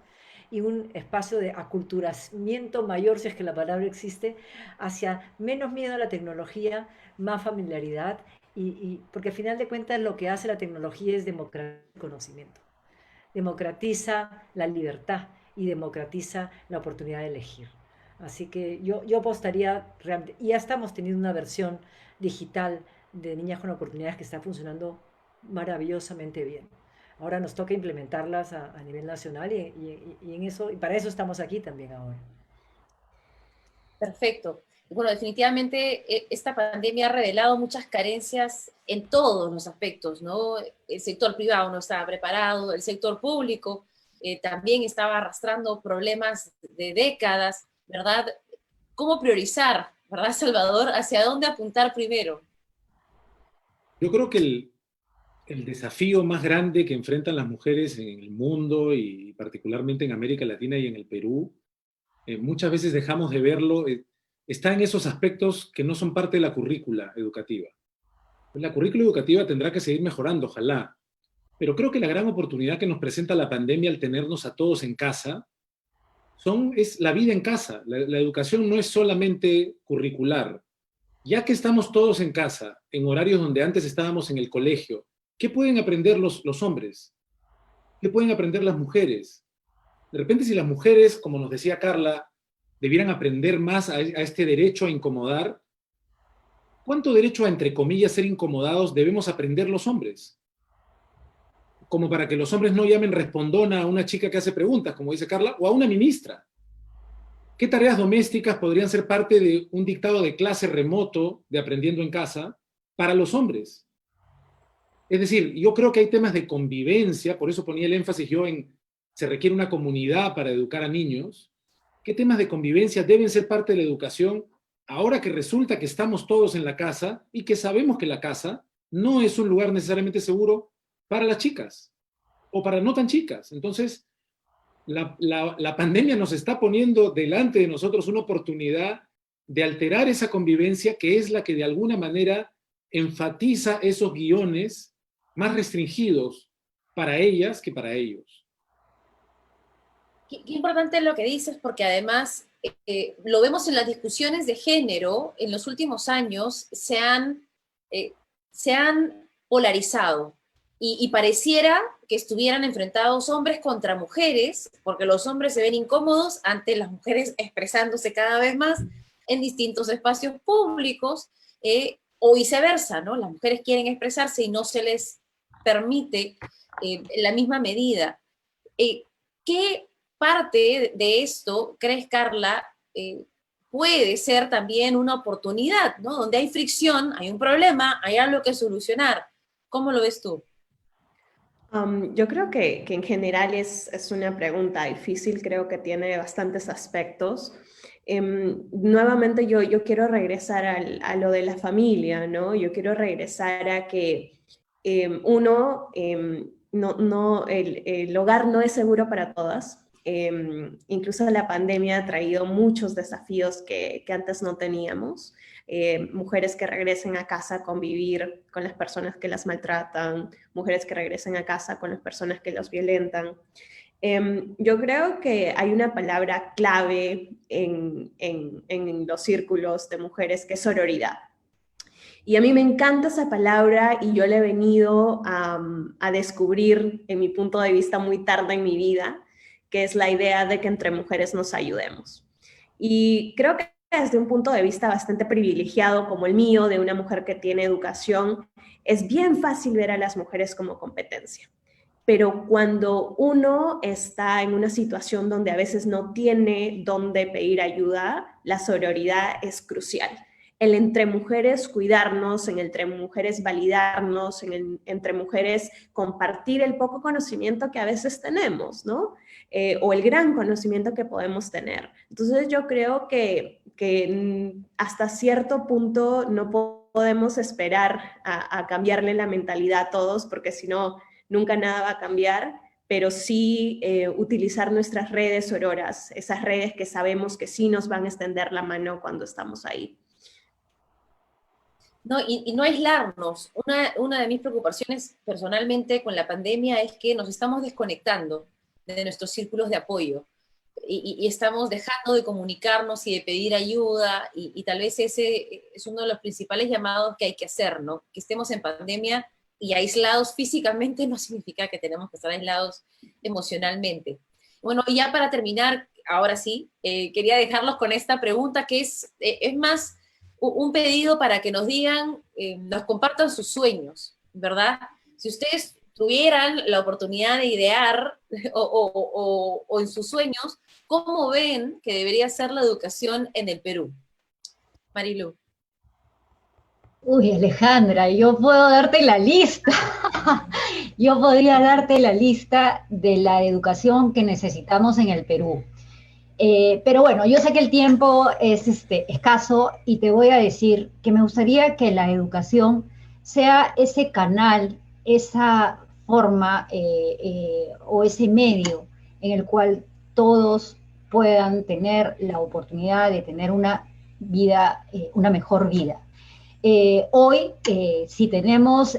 y un espacio de aculturamiento mayor, si es que la palabra existe, hacia menos miedo a la tecnología, más familiaridad, porque al final de cuentas lo que hace la tecnología es democratizar el conocimiento, democratiza la libertad y democratiza la oportunidad de elegir. Así que yo apostaría realmente, y ya estamos teniendo una versión digital de Niñas con Oportunidades que está funcionando maravillosamente bien. Ahora nos toca implementarlas a nivel nacional y en eso, y para eso estamos aquí también ahora. Perfecto. Bueno, definitivamente esta pandemia ha revelado muchas carencias en todos los aspectos, ¿no? El sector privado no estaba preparado, el sector público también estaba arrastrando problemas de décadas, ¿verdad? ¿Cómo priorizar, verdad, Salvador? ¿Hacia dónde apuntar primero? Yo creo que el desafío más grande que enfrentan las mujeres en el mundo y particularmente en América Latina y en el Perú, muchas veces dejamos de verlo, está en esos aspectos que no son parte de la currícula educativa. La currícula educativa tendrá que seguir mejorando, ojalá, pero creo que la gran oportunidad que nos presenta la pandemia al tenernos a todos en casa es la vida en casa. La educación no es solamente curricular. Ya que estamos todos en casa, en horarios donde antes estábamos en el colegio, ¿qué pueden aprender los hombres? ¿Qué pueden aprender las mujeres? De repente, si las mujeres, como nos decía Carla, debieran aprender más a este derecho a incomodar, ¿cuánto derecho a, entre comillas, ser incomodados debemos aprender los hombres? Como para que los hombres no llamen respondona a una chica que hace preguntas, como dice Carla, o a una ministra. ¿Qué tareas domésticas podrían ser parte de un dictado de clase remoto de aprendiendo en casa para los hombres? Es decir, yo creo que hay temas de convivencia, por eso ponía el énfasis yo en se requiere una comunidad para educar a niños. ¿Qué temas de convivencia deben ser parte de la educación ahora que resulta que estamos todos en la casa y que sabemos que la casa no es un lugar necesariamente seguro para las chicas o para no tan chicas? Entonces, la pandemia nos está poniendo delante de nosotros una oportunidad de alterar esa convivencia que es la que de alguna manera enfatiza esos guiones más restringidos para ellas que para ellos. Qué importante lo que dices, porque además lo vemos en las discusiones de género, en los últimos años se han polarizado. y pareciera que estuvieran enfrentados hombres contra mujeres, porque los hombres se ven incómodos ante las mujeres expresándose cada vez más en distintos espacios públicos, o viceversa, ¿no? Las mujeres quieren expresarse y no se les permite en la misma medida. ¿Qué parte de esto, crees, Carla, puede ser también una oportunidad, ¿no? Donde hay fricción, hay un problema, hay algo que solucionar? ¿Cómo lo ves tú? Yo creo que en general es una pregunta difícil, creo que tiene bastantes aspectos. Nuevamente yo quiero regresar a lo de la familia, ¿no? Yo quiero regresar a que uno, el hogar no es seguro para todas. Incluso la pandemia ha traído muchos desafíos que antes no teníamos. Mujeres que regresen a casa a convivir con las personas que las maltratan, mujeres que regresen a casa con las personas que los violentan. Yo creo que hay una palabra clave en los círculos de mujeres que es sororidad. Y a mí me encanta esa palabra y yo la he venido a descubrir en mi punto de vista muy tarde en mi vida, que es la idea de que entre mujeres nos ayudemos. Y creo que desde un punto de vista bastante privilegiado como el mío, de una mujer que tiene educación, es bien fácil ver a las mujeres como competencia. Pero cuando uno está en una situación donde a veces no tiene dónde pedir ayuda, la sororidad es crucial. El entre mujeres cuidarnos, en el entre mujeres validarnos, entre mujeres compartir el poco conocimiento que a veces tenemos, ¿no? O el gran conocimiento que podemos tener. Entonces yo creo que hasta cierto punto no podemos esperar a cambiarle la mentalidad a todos, porque si no, nunca nada va a cambiar, pero sí utilizar nuestras redes sororas, esas redes que sabemos que sí nos van a extender la mano cuando estamos ahí. No, y no aislarnos. Una de mis preocupaciones personalmente con la pandemia es que nos estamos desconectando de nuestros círculos de apoyo y estamos dejando de comunicarnos y de pedir ayuda y tal vez ese es uno de los principales llamados que hay que hacer, ¿no? Que estemos en pandemia y aislados físicamente no significa que tenemos que estar aislados emocionalmente. Bueno, y ya para terminar, ahora sí, quería dejarlos con esta pregunta que es más un pedido para que nos digan, nos compartan sus sueños, ¿verdad? Si ustedes tuvieran la oportunidad de idear o en sus sueños, ¿cómo ven que debería ser la educación en el Perú? Marilu. Uy, Alejandra, yo puedo darte la lista. Yo podría darte la lista de la educación que necesitamos en el Perú. Pero bueno, yo sé que el tiempo es escaso y te voy a decir que me gustaría que la educación sea ese canal, esa forma o ese medio en el cual todos puedan tener la oportunidad de tener una vida, una mejor vida. Hoy, si tenemos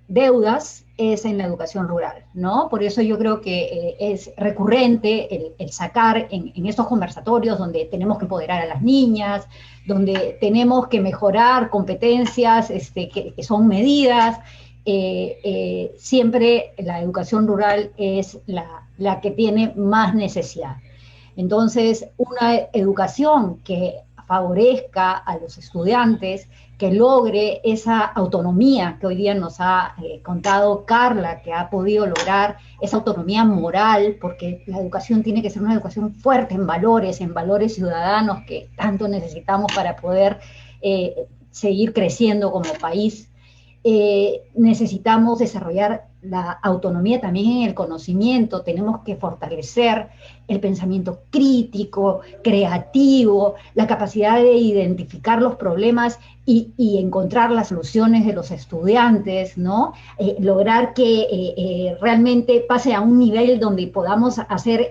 deudas, es en la educación rural, ¿no? Por eso yo creo que es recurrente el sacar en estos conversatorios donde tenemos que empoderar a las niñas, donde tenemos que mejorar competencias que son medidas. Siempre la educación rural es la que tiene más necesidad. Entonces, una educación que favorezca a los estudiantes, que logre esa autonomía que hoy día nos ha contado Carla, que ha podido lograr esa autonomía moral, porque la educación tiene que ser una educación fuerte en valores ciudadanos que tanto necesitamos para poder seguir creciendo como país. Necesitamos desarrollar la autonomía también en el conocimiento, tenemos que fortalecer el pensamiento crítico, creativo, la capacidad de identificar los problemas y encontrar las soluciones de los estudiantes, ¿no? Lograr que realmente pase a un nivel donde podamos hacer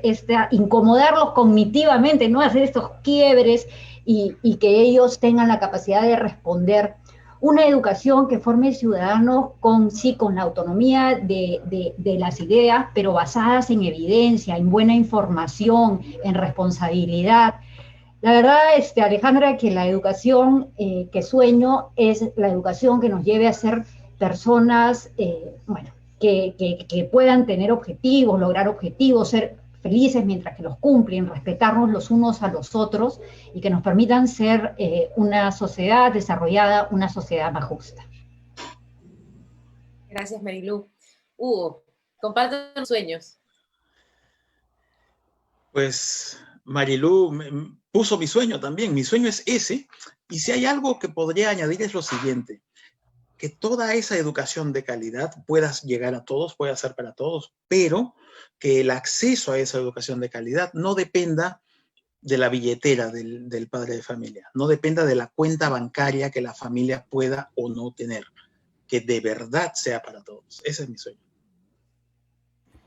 incomodarlos cognitivamente, ¿no? Hacer estos quiebres y que ellos tengan la capacidad de responder. Una educación que forme ciudadanos con la autonomía de las ideas, pero basadas en evidencia, en buena información, en responsabilidad. La verdad, Alejandra, que la educación que sueño es la educación que nos lleve a ser personas, bueno, que puedan tener objetivos, lograr objetivos, ser felices mientras que los cumplen, respetarnos los unos a los otros y que nos permitan ser una sociedad desarrollada, una sociedad más justa. Gracias, Marilú. Hugo, comparte los sueños. Pues Marilú puso mi sueño también. Mi sueño es ese. Y si hay algo que podría añadir es lo siguiente: que toda esa educación de calidad pueda llegar a todos, pueda ser para todos, pero que el acceso a esa educación de calidad no dependa de la billetera del padre de familia, no dependa de la cuenta bancaria que la familia pueda o no tener, que de verdad sea para todos. Ese es mi sueño.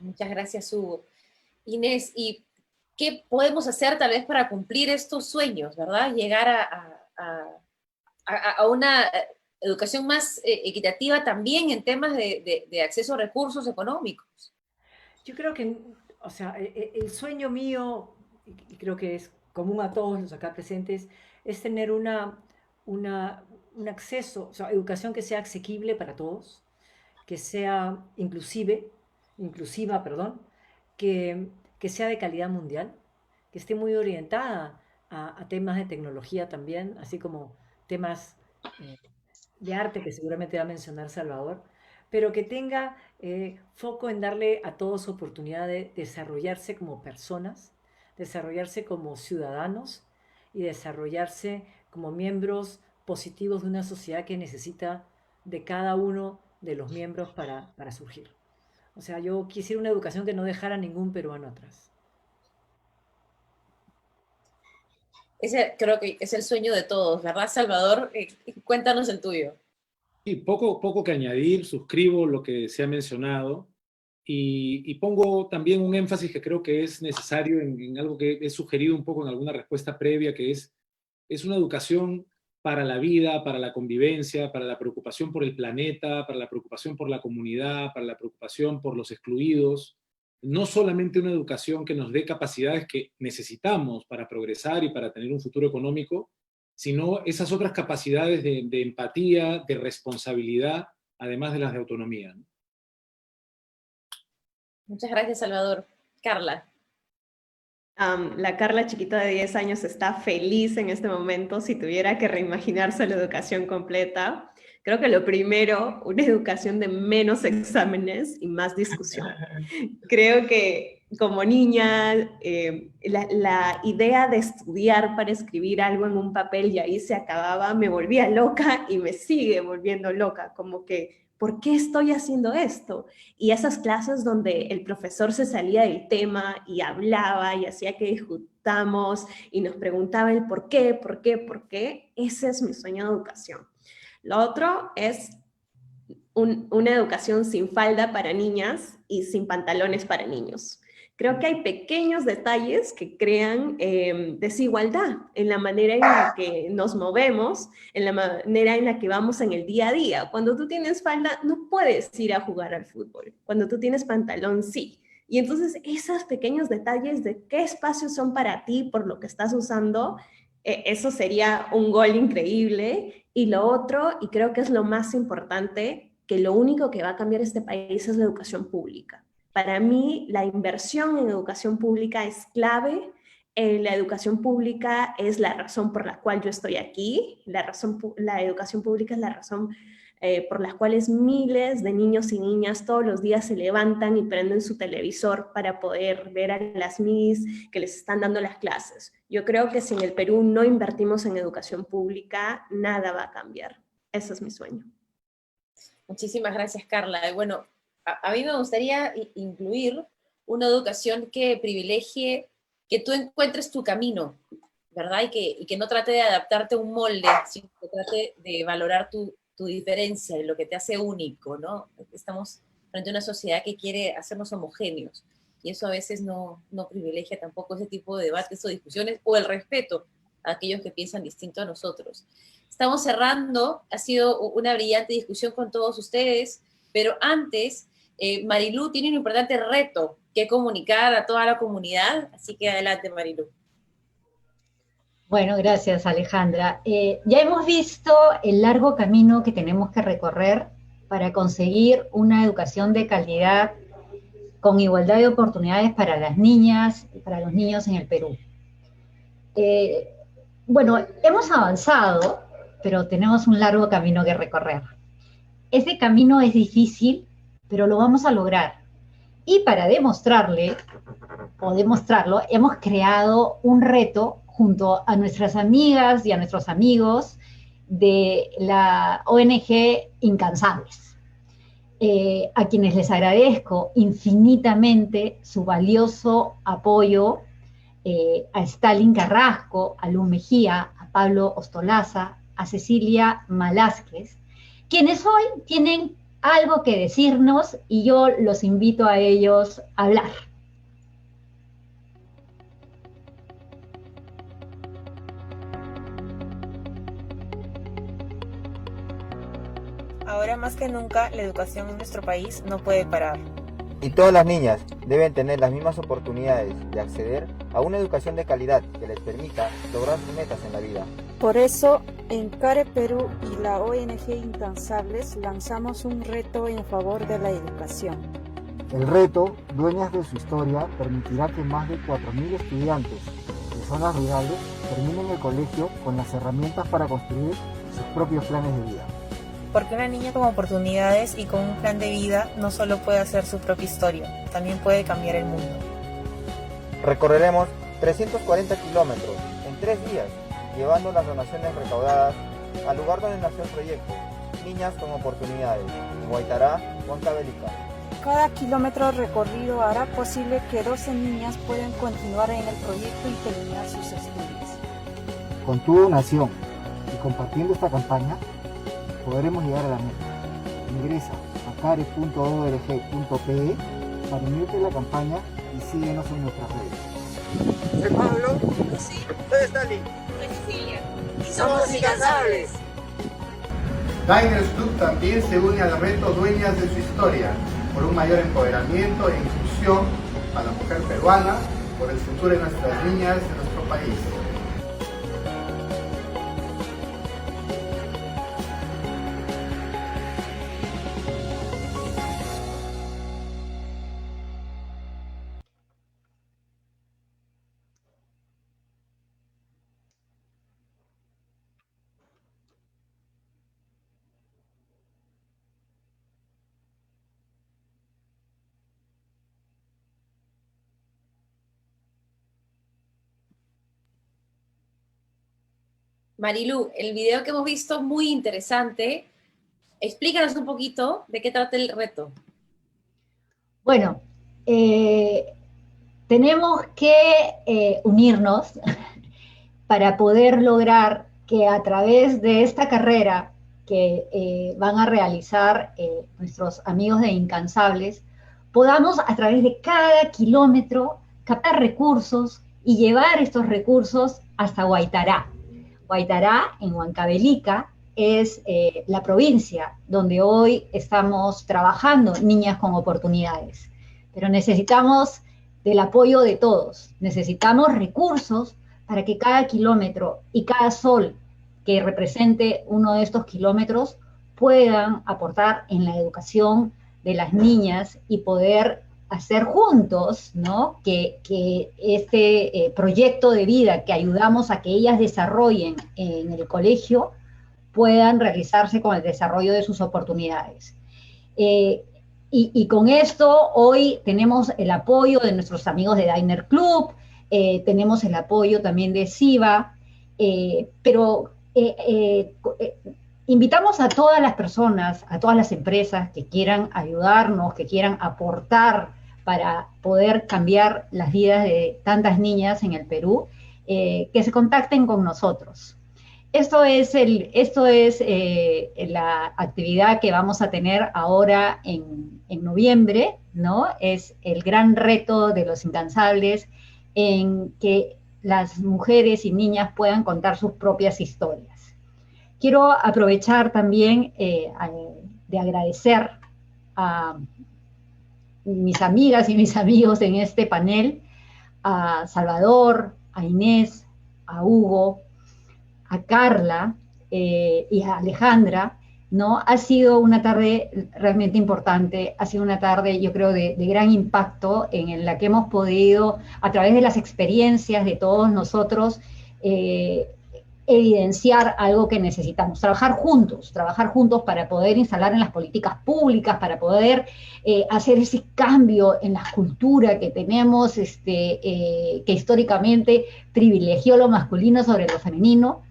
Muchas gracias, Hugo. Inés, ¿y qué podemos hacer tal vez para cumplir estos sueños, verdad? Llegar a una educación más equitativa también en temas de acceso a recursos económicos. Yo creo que, o sea, el sueño mío, y creo que es común a todos los acá presentes, es tener un acceso, o sea, educación que sea asequible para todos, que sea inclusiva, perdón, que sea de calidad mundial, que esté muy orientada a temas de tecnología también, así como temas de arte que seguramente va a mencionar Salvador, pero que tenga foco en darle a todos oportunidad de desarrollarse como personas, desarrollarse como ciudadanos y desarrollarse como miembros positivos de una sociedad que necesita de cada uno de los miembros para surgir. O sea, yo quisiera una educación que no dejara a ningún peruano atrás. Ese creo que es el sueño de todos, ¿verdad, Salvador? Cuéntanos el tuyo. Y poco que añadir, suscribo lo que se ha mencionado y pongo también un énfasis que creo que es necesario en algo que he sugerido un poco en alguna respuesta previa, que es una educación para la vida, para la convivencia, para la preocupación por el planeta, para la preocupación por la comunidad, para la preocupación por los excluidos. No solamente una educación que nos dé capacidades que necesitamos para progresar y para tener un futuro económico, sino esas otras capacidades de empatía, de responsabilidad, además de las de autonomía, ¿no? Muchas gracias, Salvador. Carla. La Carla chiquita de 10 años está feliz en este momento si tuviera que reimaginarse la educación completa. Creo que lo primero, una educación de menos exámenes y más discusión. Creo que como niña, la idea de estudiar para escribir algo en un papel y ahí se acababa, me volvía loca y me sigue volviendo loca, como que ¿por qué estoy haciendo esto? Y esas clases donde el profesor se salía del tema y hablaba y hacía que discutamos y nos preguntaba el por qué, ese es mi sueño de educación. Lo otro es una educación sin falda para niñas y sin pantalones para niños. Creo que hay pequeños detalles que crean desigualdad en la manera en la que nos movemos, en la manera en la que vamos en el día a día. Cuando tú tienes falda, no puedes ir a jugar al fútbol. Cuando tú tienes pantalón, sí. Y entonces esos pequeños detalles de qué espacios son para ti por lo que estás usando, eso sería un gol increíble. Y lo otro, y creo que es lo más importante, que lo único que va a cambiar este país es la educación pública. Para mí, la inversión en educación pública es clave. La educación pública es la razón por la cual yo estoy aquí. La educación pública es la razón por las cuales miles de niños y niñas todos los días se levantan y prenden su televisor para poder ver a las Miss que les están dando las clases. Yo creo que si en el Perú no invertimos en educación pública, nada va a cambiar. Ese es mi sueño. Muchísimas gracias, Carla. Bueno, a mí me gustaría incluir una educación que privilegie que tú encuentres tu camino, ¿verdad? Y que no trate de adaptarte a un molde, sino que trate de valorar tu diferencia y lo que te hace único, ¿no? Estamos frente a una sociedad que quiere hacernos homogéneos y eso a veces no privilegia tampoco ese tipo de debates o discusiones o el respeto a aquellos que piensan distinto a nosotros. Estamos cerrando, ha sido una brillante discusión con todos ustedes, pero antes, Marilú tiene un importante reto que comunicar a toda la comunidad, así que adelante, Marilú. Bueno, gracias, Alejandra. Ya hemos visto el largo camino que tenemos que recorrer para conseguir una educación de calidad con igualdad de oportunidades para las niñas y para los niños en el Perú. Bueno, hemos avanzado, pero tenemos un largo camino que recorrer. Ese camino es difícil, pero lo vamos a lograr. Y para demostrarlo, hemos creado un reto junto a nuestras amigas y a nuestros amigos de la ONG Incansables, a quienes les agradezco infinitamente su valioso apoyo, a Stalin Carrasco, a Lu Mejía, a Pablo Ostolaza, a Cecilia Malásquez, quienes hoy tienen algo que decirnos y yo los invito a ellos a hablar. Ahora más que nunca, la educación en nuestro país no puede parar. Y todas las niñas deben tener las mismas oportunidades de acceder a una educación de calidad que les permita lograr sus metas en la vida. Por eso, en CARE Perú y la ONG Incansables lanzamos un reto en favor de la educación. El reto, Dueñas de su Historia, permitirá que más de 4.000 estudiantes de zonas rurales terminen el colegio con las herramientas para construir sus propios planes de vida. Porque una niña con oportunidades y con un plan de vida no solo puede hacer su propia historia, también puede cambiar el mundo. Recorreremos 340 kilómetros en 3 días, llevando las donaciones recaudadas al lugar donde nació el proyecto, Niñas con Oportunidades, Huaytará, Huancavelica. Cada kilómetro recorrido hará posible que 12 niñas puedan continuar en el proyecto y terminar sus estudios. Con tu donación y compartiendo esta campaña, podremos llegar a la meta. Ingresa a care.org.pe para unirte a la campaña y síguenos en nuestras redes. Soy Pablo. Sí. Soy Stalin. Soy Cecilia. Y somos Incansables. Diners Club también se une al reto Dueñas de su Historia, por un mayor empoderamiento e inclusión a la mujer peruana, por el futuro de nuestras niñas de nuestro país. Marilu, el video que hemos visto es muy interesante. Explícanos un poquito de qué trata el reto. Bueno, tenemos que unirnos para poder lograr que a través de esta carrera que van a realizar nuestros amigos de Incansables, podamos a través de cada kilómetro captar recursos y llevar estos recursos hasta Huaytará. Huaytará, en Huancavelica, es la provincia donde hoy estamos trabajando Niñas con Oportunidades. Pero necesitamos del apoyo de todos, necesitamos recursos para que cada kilómetro y cada sol que represente uno de estos kilómetros puedan aportar en la educación de las niñas y poder hacer juntos, ¿no?, que este proyecto de vida que ayudamos a que ellas desarrollen en el colegio puedan realizarse con el desarrollo de sus oportunidades. Y con esto hoy tenemos el apoyo de nuestros amigos de Diner Club, tenemos el apoyo también de SIVA, pero invitamos a todas las personas, a todas las empresas que quieran ayudarnos, que quieran aportar para poder cambiar las vidas de tantas niñas en el Perú, que se contacten con nosotros. Esto es la actividad que vamos a tener ahora en noviembre, ¿no? Es el gran reto de los Incansables en que las mujeres y niñas puedan contar sus propias historias. Quiero aprovechar también de agradecer a mis amigas y mis amigos en este panel, a Salvador, a Inés, a Hugo, a Carla y a Alejandra, ¿no? Ha sido una tarde realmente importante, ha sido una tarde, yo creo, de gran impacto en la que hemos podido, a través de las experiencias de todos nosotros, evidenciar algo que necesitamos, trabajar juntos para poder instalar en las políticas públicas, para poder hacer ese cambio en la cultura que tenemos, que históricamente privilegió lo masculino sobre lo femenino,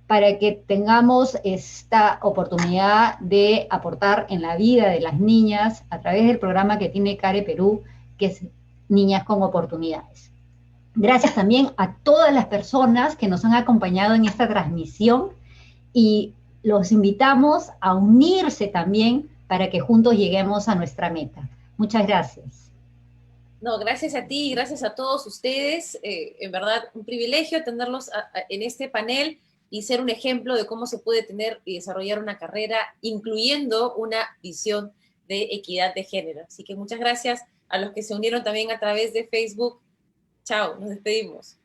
para que tengamos esta oportunidad de aportar en la vida de las niñas a través del programa que tiene CARE Perú, que es Niñas con Oportunidades. Gracias también a todas las personas que nos han acompañado en esta transmisión y los invitamos a unirse también para que juntos lleguemos a nuestra meta. Muchas gracias. No, gracias a ti, gracias a todos ustedes. En verdad, un privilegio tenerlos en este panel y ser un ejemplo de cómo se puede tener y desarrollar una carrera, incluyendo una visión de equidad de género. Así que muchas gracias a los que se unieron también a través de Facebook. Chao, nos despedimos.